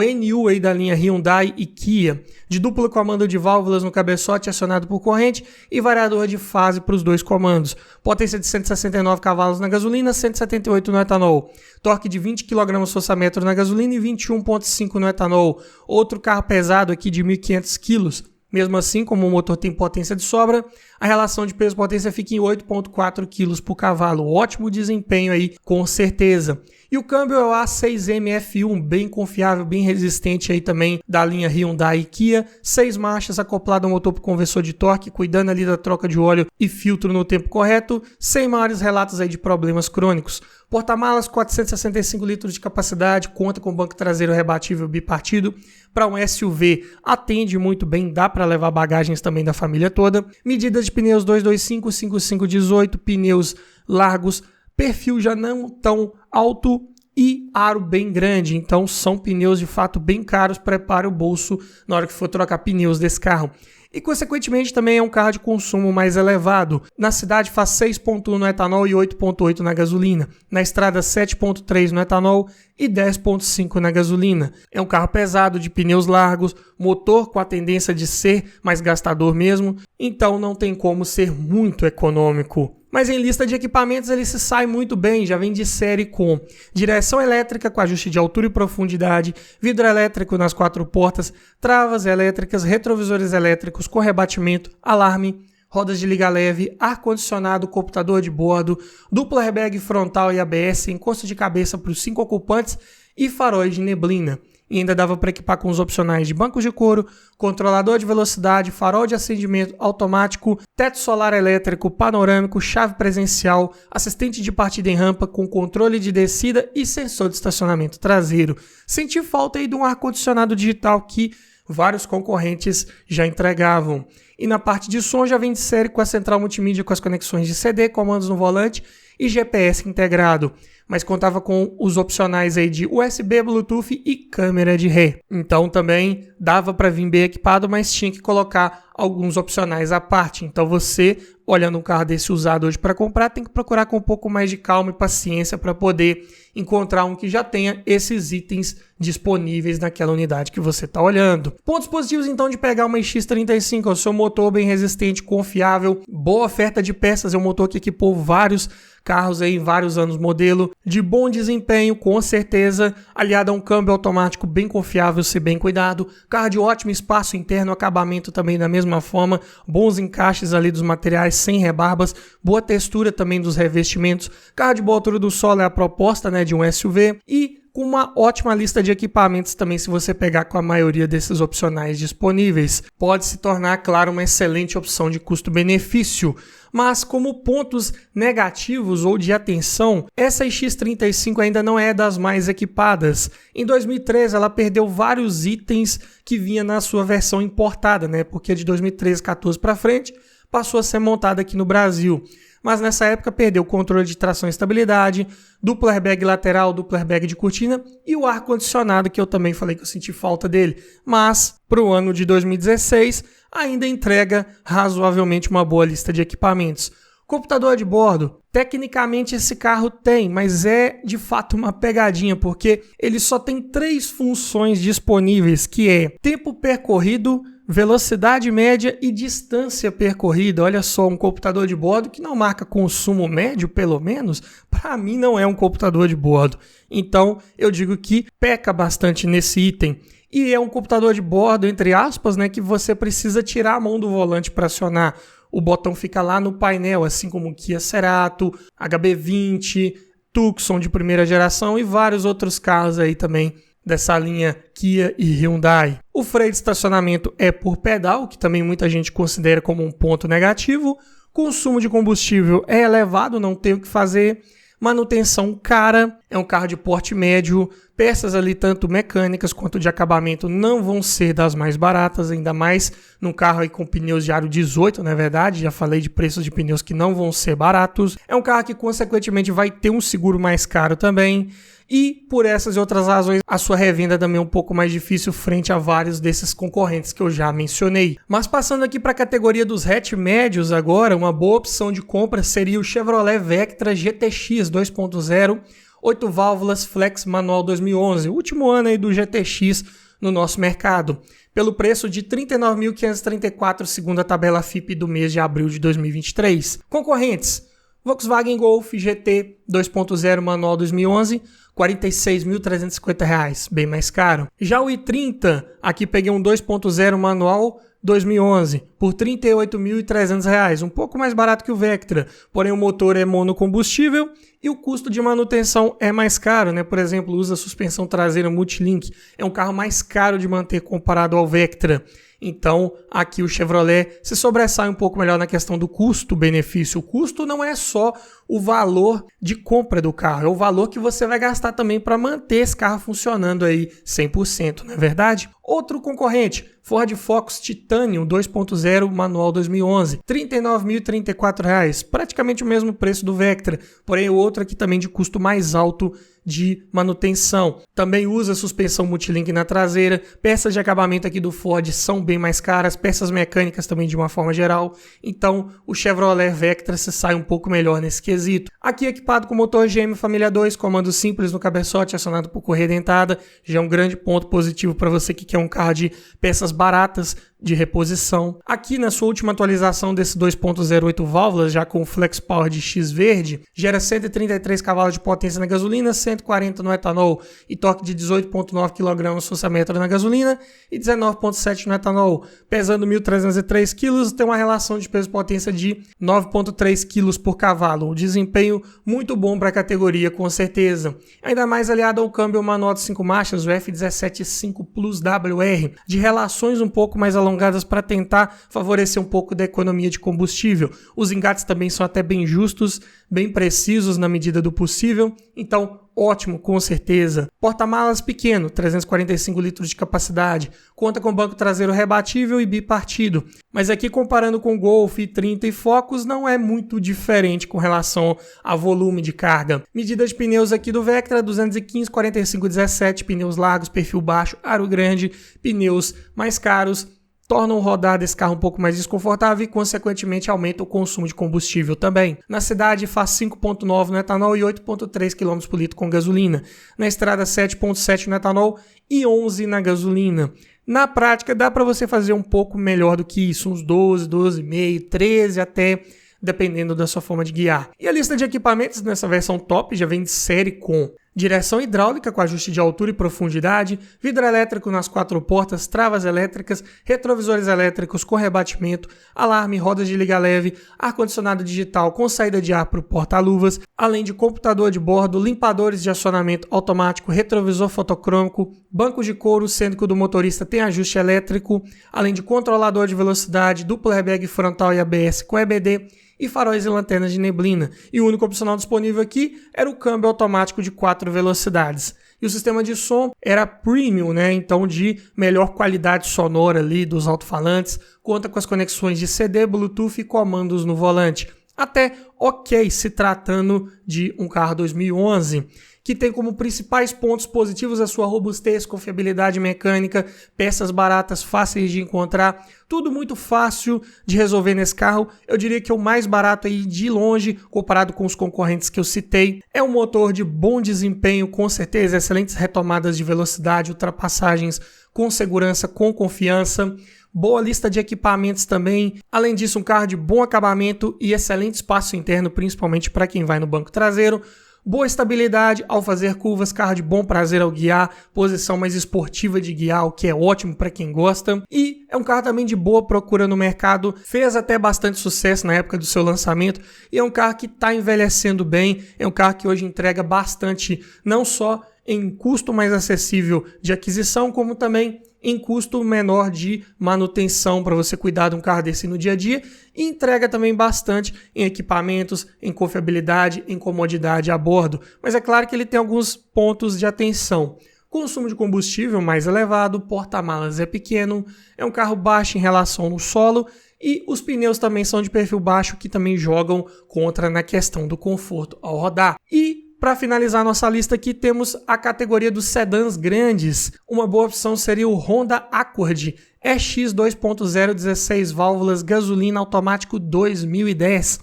NU aí da linha Hyundai e Kia, de duplo comando de válvulas no cabeçote acionado por corrente e variador de fase para os dois comandos. Potência de 169 cavalos na gasolina, 178 no etanol. Torque de 20 kgfm na gasolina e 21,5 no etanol. Outro carro pesado aqui de 1.500 kg. Mesmo assim, como o motor tem potência de sobra, a relação de peso-potência fica em 8,4 kg por cavalo. Ótimo desempenho aí, com certeza. E o câmbio é o A6M F1, bem confiável, bem resistente aí também da linha Hyundai e Kia. 6 marchas, acoplado ao motor por conversor de torque, cuidando ali da troca de óleo e filtro no tempo correto, sem maiores relatos aí de problemas crônicos. Porta-malas, 465 litros de capacidade, conta com banco traseiro rebatível bipartido. Para um SUV, atende muito bem, dá para levar bagagens também da família toda. Medidas de pneus 225, 5518, pneus largos, perfil já não tão alto e aro bem grande, então são pneus de fato bem caros, prepare o bolso na hora que for trocar pneus desse carro. E, consequentemente, também é um carro de consumo mais elevado. Na cidade faz 6,1 no etanol e 8,8 na gasolina. Na estrada, 7,3 no etanol e 10,5 na gasolina. É um carro pesado, de pneus largos, motor com a tendência de ser mais gastador mesmo, então não tem como ser muito econômico. Mas em lista de equipamentos ele se sai muito bem, já vem de série com direção elétrica com ajuste de altura e profundidade, vidro elétrico nas 4 portas, travas elétricas, retrovisores elétricos com rebatimento, alarme, rodas de liga leve, ar-condicionado, computador de bordo, duplo airbag frontal e ABS, encosto de cabeça para os 5 ocupantes e faróis de neblina. E ainda dava para equipar com os opcionais de bancos de couro, controlador de velocidade, farol de acendimento automático, teto solar elétrico, panorâmico, chave presencial, assistente de partida em rampa com controle de descida e sensor de estacionamento traseiro. Senti falta aí de um ar-condicionado digital que vários concorrentes já entregavam. E na parte de som já vem de série com a central multimídia com as conexões de CD, comandos no volante e GPS integrado, mas contava com os opcionais aí de USB, Bluetooth e câmera de ré. Então também dava para vir bem equipado, mas tinha que colocar alguns opcionais à parte. Então você, olhando um carro desse usado hoje para comprar, tem que procurar com um pouco mais de calma e paciência para poder encontrar um que já tenha esses itens disponíveis naquela unidade que você está olhando. Pontos positivos então de pegar uma X35, é o seu motor bem resistente, confiável, boa oferta de peças, é um motor que equipou vários carros aí em vários anos modelo, de bom desempenho, com certeza, aliado a um câmbio automático bem confiável, se bem cuidado, carro de ótimo espaço interno, acabamento também da mesma forma, bons encaixes ali dos materiais sem rebarbas, boa textura também dos revestimentos, carro de boa altura do solo é a proposta, né, de um SUV e com uma ótima lista de equipamentos também se você pegar com a maioria desses opcionais disponíveis. Pode se tornar, claro, uma excelente opção de custo-benefício. Mas como pontos negativos ou de atenção, essa X35 ainda não é das mais equipadas. Em 2013 ela perdeu vários itens que vinha na sua versão importada, né? Porque de 2013, 14 para frente passou a ser montada aqui no Brasil. Mas nessa época perdeu o controle de tração e estabilidade, duplo airbag lateral, duplo airbag de cortina e o ar-condicionado, que eu também falei que eu senti falta dele. Mas, para o ano de 2016, ainda entrega razoavelmente uma boa lista de equipamentos. Computador de bordo, tecnicamente esse carro tem, mas é de fato uma pegadinha, porque ele só tem 3 funções disponíveis, que é tempo percorrido, velocidade média e distância percorrida. Olha só, um computador de bordo que não marca consumo médio, pelo menos, para mim não é um computador de bordo. Então, eu digo que peca bastante nesse item. E é um computador de bordo, entre aspas, né, que você precisa tirar a mão do volante para acionar. O botão fica lá no painel, assim como o Kia Cerato, HB20, Tucson de primeira geração e vários outros carros aí também dessa linha Kia e Hyundai. O freio de estacionamento é por pedal, que também muita gente considera como um ponto negativo. Consumo de combustível é elevado, não tem o que fazer. Manutenção cara, é um carro de porte médio. Peças ali, tanto mecânicas quanto de acabamento, não vão ser das mais baratas, ainda mais num carro aí com pneus de aro 18, na verdade, já falei de preços de pneus que não vão ser baratos. É um carro que, consequentemente, vai ter um seguro mais caro também. E, por essas e outras razões, a sua revenda também é um pouco mais difícil frente a vários desses concorrentes que eu já mencionei. Mas passando aqui para a categoria dos hatch médios agora, uma boa opção de compra seria o Chevrolet Vectra GTX 2.0, 8 válvulas flex manual 2011, o último ano aí do GTX no nosso mercado, pelo preço de R$ 39.534, segundo a tabela FIPE do mês de abril de 2023. Concorrentes: Volkswagen Golf GT 2.0 manual 2011, R$ 46.350, bem mais caro. Já o i30, aqui peguei um 2.0 manual 2011 por R$ 38.300, um pouco mais barato que o Vectra, porém o motor é monocombustível e o custo de manutenção é mais caro, né? Por exemplo, usa suspensão traseira Multilink, é um carro mais caro de manter comparado ao Vectra. Então, aqui o Chevrolet se sobressai um pouco melhor na questão do custo-benefício. O custo não é só o valor de compra do carro, é o valor que você vai gastar também para manter esse carro funcionando aí 100%, não é verdade? Outro concorrente, Ford Focus Titanium 2.0 manual 2011, R$ 39.034, praticamente o mesmo preço do Vectra, porém o outro aqui também de custo mais alto de manutenção. Também usa suspensão multilink na traseira, peças de acabamento aqui do Ford são bem mais caras, peças mecânicas também de uma forma geral, então o Chevrolet Vectra se sai um pouco melhor nesse quesito. Aqui equipado com motor GM Família 2, comando simples no cabeçote, acionado por correia dentada, já é um grande ponto positivo para você que quer um carro de peças baratas, de reposição. Aqui na sua última atualização desse 2.08 válvulas, já com o Flex Power de X verde, gera 133 cavalos de potência na gasolina, 140 no etanol e torque de 18.9 kg/m na gasolina e 19.7 no etanol. Pesando 1.303 kg, tem uma relação de peso-potência de 9.3 kg por cavalo. Um desempenho muito bom para a categoria, com certeza. Ainda mais aliado ao câmbio manual de 5 marchas, o F175 Plus WR, de relações um pouco mais alongadas para tentar favorecer um pouco da economia de combustível. Os engates também são até bem justos, bem precisos na medida do possível, então ótimo, com certeza. Porta-malas pequeno, 345 litros de capacidade, conta com banco traseiro rebatível e bipartido, mas aqui comparando com Golf, 30 e Focus não é muito diferente com relação a volume de carga. Medida de pneus aqui do Vectra, 215, 45, 17, pneus largos, perfil baixo, aro grande, pneus mais caros, tornam rodar desse carro um pouco mais desconfortável e, consequentemente, aumenta o consumo de combustível também. Na cidade faz 5.9 no etanol e 8.3 km por litro com gasolina. Na estrada 7.7 no etanol e 11 na gasolina. Na prática dá para você fazer um pouco melhor do que isso, uns 12, 12,5, 13 até, dependendo da sua forma de guiar. E a lista de equipamentos nessa versão top já vem de série com direção hidráulica com ajuste de altura e profundidade, vidro elétrico nas 4 portas, travas elétricas, retrovisores elétricos com rebatimento, alarme, rodas de liga leve, ar-condicionado digital com saída de ar para o porta-luvas, além de computador de bordo, limpadores de acionamento automático, retrovisor fotocrômico, banco de couro, sendo que o do motorista tem ajuste elétrico, além de controlador de velocidade, duplo airbag frontal e ABS com EBD, e faróis e lanternas de neblina. E o único opcional disponível aqui era o câmbio automático de 4 velocidades. E o sistema de som era premium, né? Então de melhor qualidade sonora ali dos alto-falantes, conta com as conexões de CD, Bluetooth e comandos no volante. Até ok se tratando de um carro 2011, que tem como principais pontos positivos a sua robustez, confiabilidade mecânica, peças baratas, fáceis de encontrar, tudo muito fácil de resolver nesse carro. Eu diria que é o mais barato aí de longe, comparado com os concorrentes que eu citei. É um motor de bom desempenho, com certeza, excelentes retomadas de velocidade, ultrapassagens com segurança, com confiança. Boa lista de equipamentos também. Além disso, um carro de bom acabamento e excelente espaço interno, principalmente para quem vai no banco traseiro. Boa estabilidade ao fazer curvas, carro de bom prazer ao guiar, posição mais esportiva de guiar, o que é ótimo para quem gosta. E é um carro também de boa procura no mercado, fez até bastante sucesso na época do seu lançamento e é um carro que está envelhecendo bem, é um carro que hoje entrega bastante, não só em custo mais acessível de aquisição, como também em custo menor de manutenção para você cuidar de um carro desse no dia a dia, e entrega também bastante em equipamentos, em confiabilidade, em comodidade a bordo. Mas é claro que ele tem alguns pontos de atenção. Consumo de combustível mais elevado, porta-malas é pequeno, é um carro baixo em relação no solo e os pneus também são de perfil baixo, que também jogam contra na questão do conforto ao rodar. E para finalizar nossa lista aqui, temos a categoria dos sedãs grandes. Uma boa opção seria o Honda Accord EX 2.0 16 válvulas gasolina automático 2010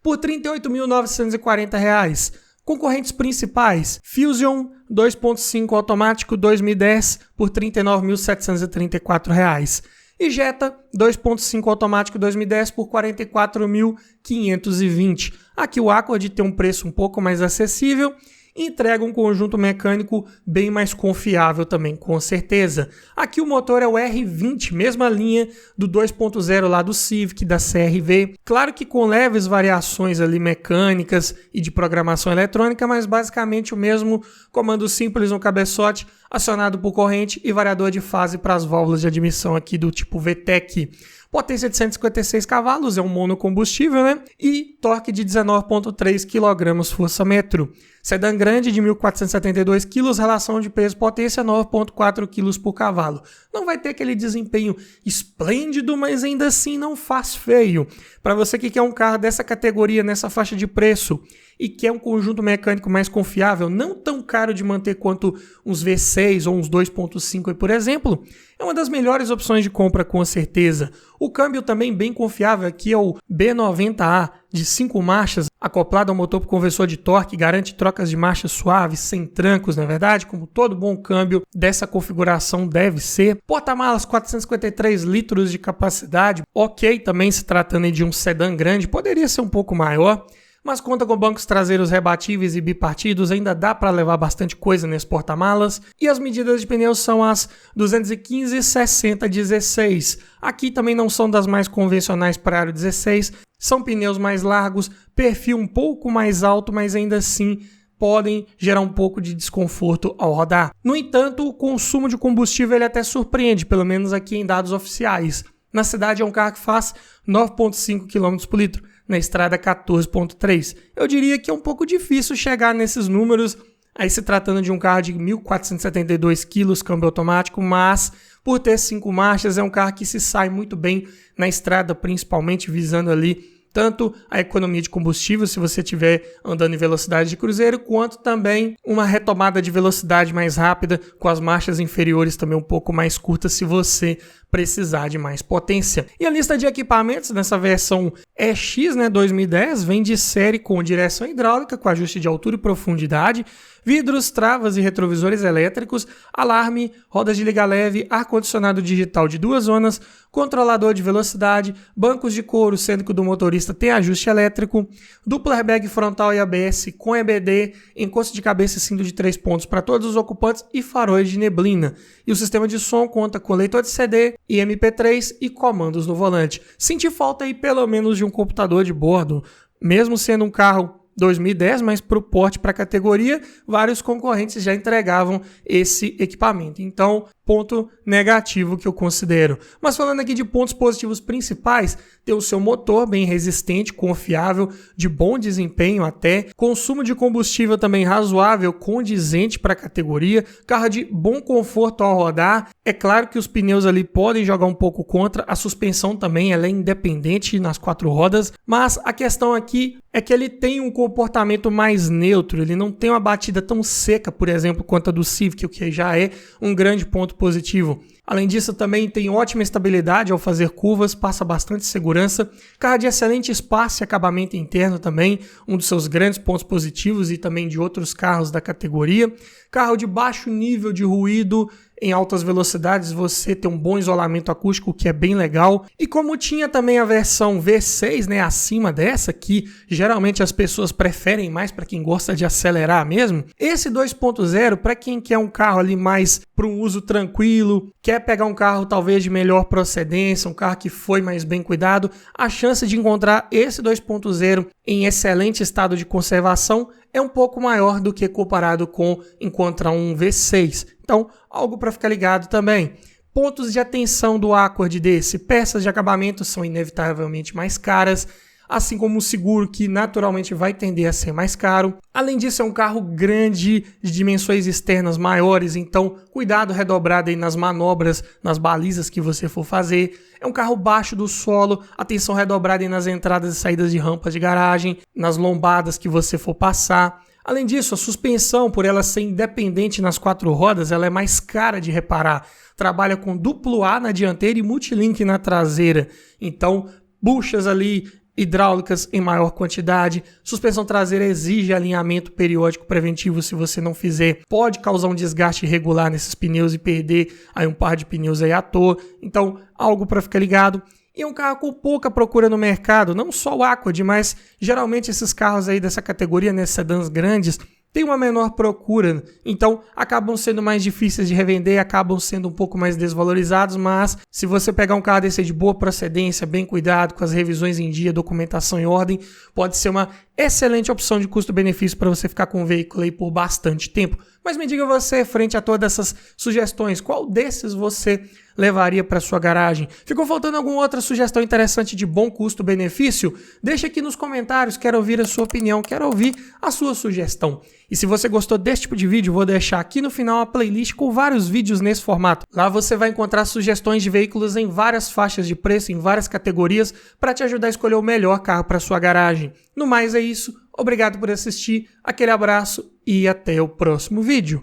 por R$ 38.940. Concorrentes principais: Fusion 2.5 automático 2010 por R$ 39.734. E Jetta 2.5 automático 2010 por R$ 44.520. Aqui o Accord tem um preço um pouco mais acessível e entrega um conjunto mecânico bem mais confiável também, com certeza. Aqui o motor é o R20, mesma linha do 2.0 lá do Civic, da CR-V. Claro que com leves variações ali mecânicas e de programação eletrônica, mas basicamente o mesmo comando simples no cabeçote, acionado por corrente e variador de fase para as válvulas de admissão aqui do tipo VTEC. Potência de 156 cavalos, é um monocombustível, né? E torque de 19.3 kg/Fm. Sedã grande de 1.472 kg, relação de peso-potência 9,4 kg por cavalo. Não vai ter aquele desempenho esplêndido, mas ainda assim não faz feio. Para você que quer um carro dessa categoria, nessa faixa de preço, e quer um conjunto mecânico mais confiável, não tão caro de manter quanto uns V6 ou uns 2.5, por exemplo, é uma das melhores opções de compra com certeza. O câmbio também bem confiável aqui é o B90A de 5 marchas, acoplado ao motor por conversor de torque, garante trocas de marcha suaves, sem trancos, na verdade, como todo bom câmbio dessa configuração deve ser. Porta-malas 453 litros de capacidade, ok, também se tratando de um sedã grande, poderia ser um pouco maior, mas conta com bancos traseiros rebatíveis e bipartidos, ainda dá para levar bastante coisa nesse porta-malas. E as medidas de pneus são as 215, 60, 16. Aqui também não são das mais convencionais para aro 16, são pneus mais largos, perfil um pouco mais alto, mas ainda assim podem gerar um pouco de desconforto ao rodar. No entanto, o consumo de combustível ele até surpreende, pelo menos aqui em dados oficiais. Na cidade é um carro que faz 9,5 km por litro. Na estrada 14,3. Eu diria que é um pouco difícil chegar nesses números, aí se tratando de um carro de 1.472 kg, câmbio automático, mas por ter 5 marchas é um carro que se sai muito bem na estrada, principalmente visando ali tanto a economia de combustível, se você estiver andando em velocidade de cruzeiro, quanto também uma retomada de velocidade mais rápida, com as marchas inferiores também um pouco mais curtas, se você precisar de mais potência. E a lista de equipamentos nessa versão EX, 2010, vem de série com direção hidráulica, com ajuste de altura e profundidade, vidros, travas e retrovisores elétricos, alarme, rodas de liga leve, ar-condicionado digital de 2 zonas, controlador de velocidade, bancos de couro, sendo que o do motorista tem ajuste elétrico, duplo airbag frontal e ABS com EBD, encosto de cabeça e cinto de 3 pontos para todos os ocupantes e faróis de neblina. E o sistema de som conta com leitor de CD e MP3 e comandos no volante. Senti falta aí pelo menos de um computador de bordo, mesmo sendo um carro 2010, mas para o porte, para a categoria, vários concorrentes já entregavam esse equipamento. Então, ponto negativo que eu considero. Mas falando aqui de pontos positivos principais, tem o seu motor bem resistente, confiável, de bom desempenho até, consumo de combustível também razoável, condizente para a categoria, carro de bom conforto ao rodar. É claro que os pneus ali podem jogar um pouco contra, a suspensão também ela é independente nas 4 rodas, mas a questão aqui é que ele tem um comportamento mais neutro, ele não tem uma batida tão seca, por exemplo, quanto a do Civic, o que já é um grande ponto positivo. Além disso, também tem ótima estabilidade ao fazer curvas, passa bastante segurança, carro de excelente espaço e acabamento interno também, um dos seus grandes pontos positivos e também de outros carros da categoria. Carro de baixo nível de ruído, em altas velocidades você tem um bom isolamento acústico, que é bem legal. E como tinha também a versão V6, acima dessa, que geralmente as pessoas preferem mais para quem gosta de acelerar mesmo, esse 2.0, para quem quer um carro ali mais para um uso tranquilo, quer pegar um carro talvez de melhor procedência, um carro que foi mais bem cuidado, a chance de encontrar esse 2.0 em excelente estado de conservação é um pouco maior do que comparado com encontrar um V6. Então, algo para ficar ligado também. Pontos de atenção do Accord desse: peças de acabamento são inevitavelmente mais caras, assim como o seguro, que naturalmente vai tender a ser mais caro. Além disso, é um carro grande, de dimensões externas maiores, então cuidado redobrado aí nas manobras, nas balizas que você for fazer. É um carro baixo do solo, atenção redobrada aí nas entradas e saídas de rampas de garagem, nas lombadas que você for passar. Além disso, a suspensão, por ela ser independente nas 4 rodas, ela é mais cara de reparar. Trabalha com duplo A na dianteira e multilink na traseira. Então, buchas ali hidráulicas em maior quantidade. Suspensão traseira exige alinhamento periódico preventivo. Se você não fizer, pode causar um desgaste irregular nesses pneus e perder aí um par de pneus aí à toa. Então, algo para ficar ligado. E é um carro com pouca procura no mercado, não só o Accord, mas geralmente esses carros aí dessa categoria, sedãs grandes, têm uma menor procura, então acabam sendo mais difíceis de revender, acabam sendo um pouco mais desvalorizados, mas se você pegar um carro desse de boa procedência, bem cuidado, com as revisões em dia, documentação em ordem, pode ser uma excelente opção de custo-benefício para você ficar com o veículo aí por bastante tempo. Mas me diga você, frente a todas essas sugestões, qual desses você levaria para sua garagem? Ficou faltando alguma outra sugestão interessante de bom custo-benefício? Deixa aqui nos comentários, quero ouvir a sua opinião, quero ouvir a sua sugestão. E se você gostou desse tipo de vídeo, vou deixar aqui no final uma playlist com vários vídeos nesse formato. Lá você vai encontrar sugestões de veículos em várias faixas de preço, em várias categorias, para te ajudar a escolher o melhor carro para sua garagem. No mais é isso, obrigado por assistir, aquele abraço e até o próximo vídeo.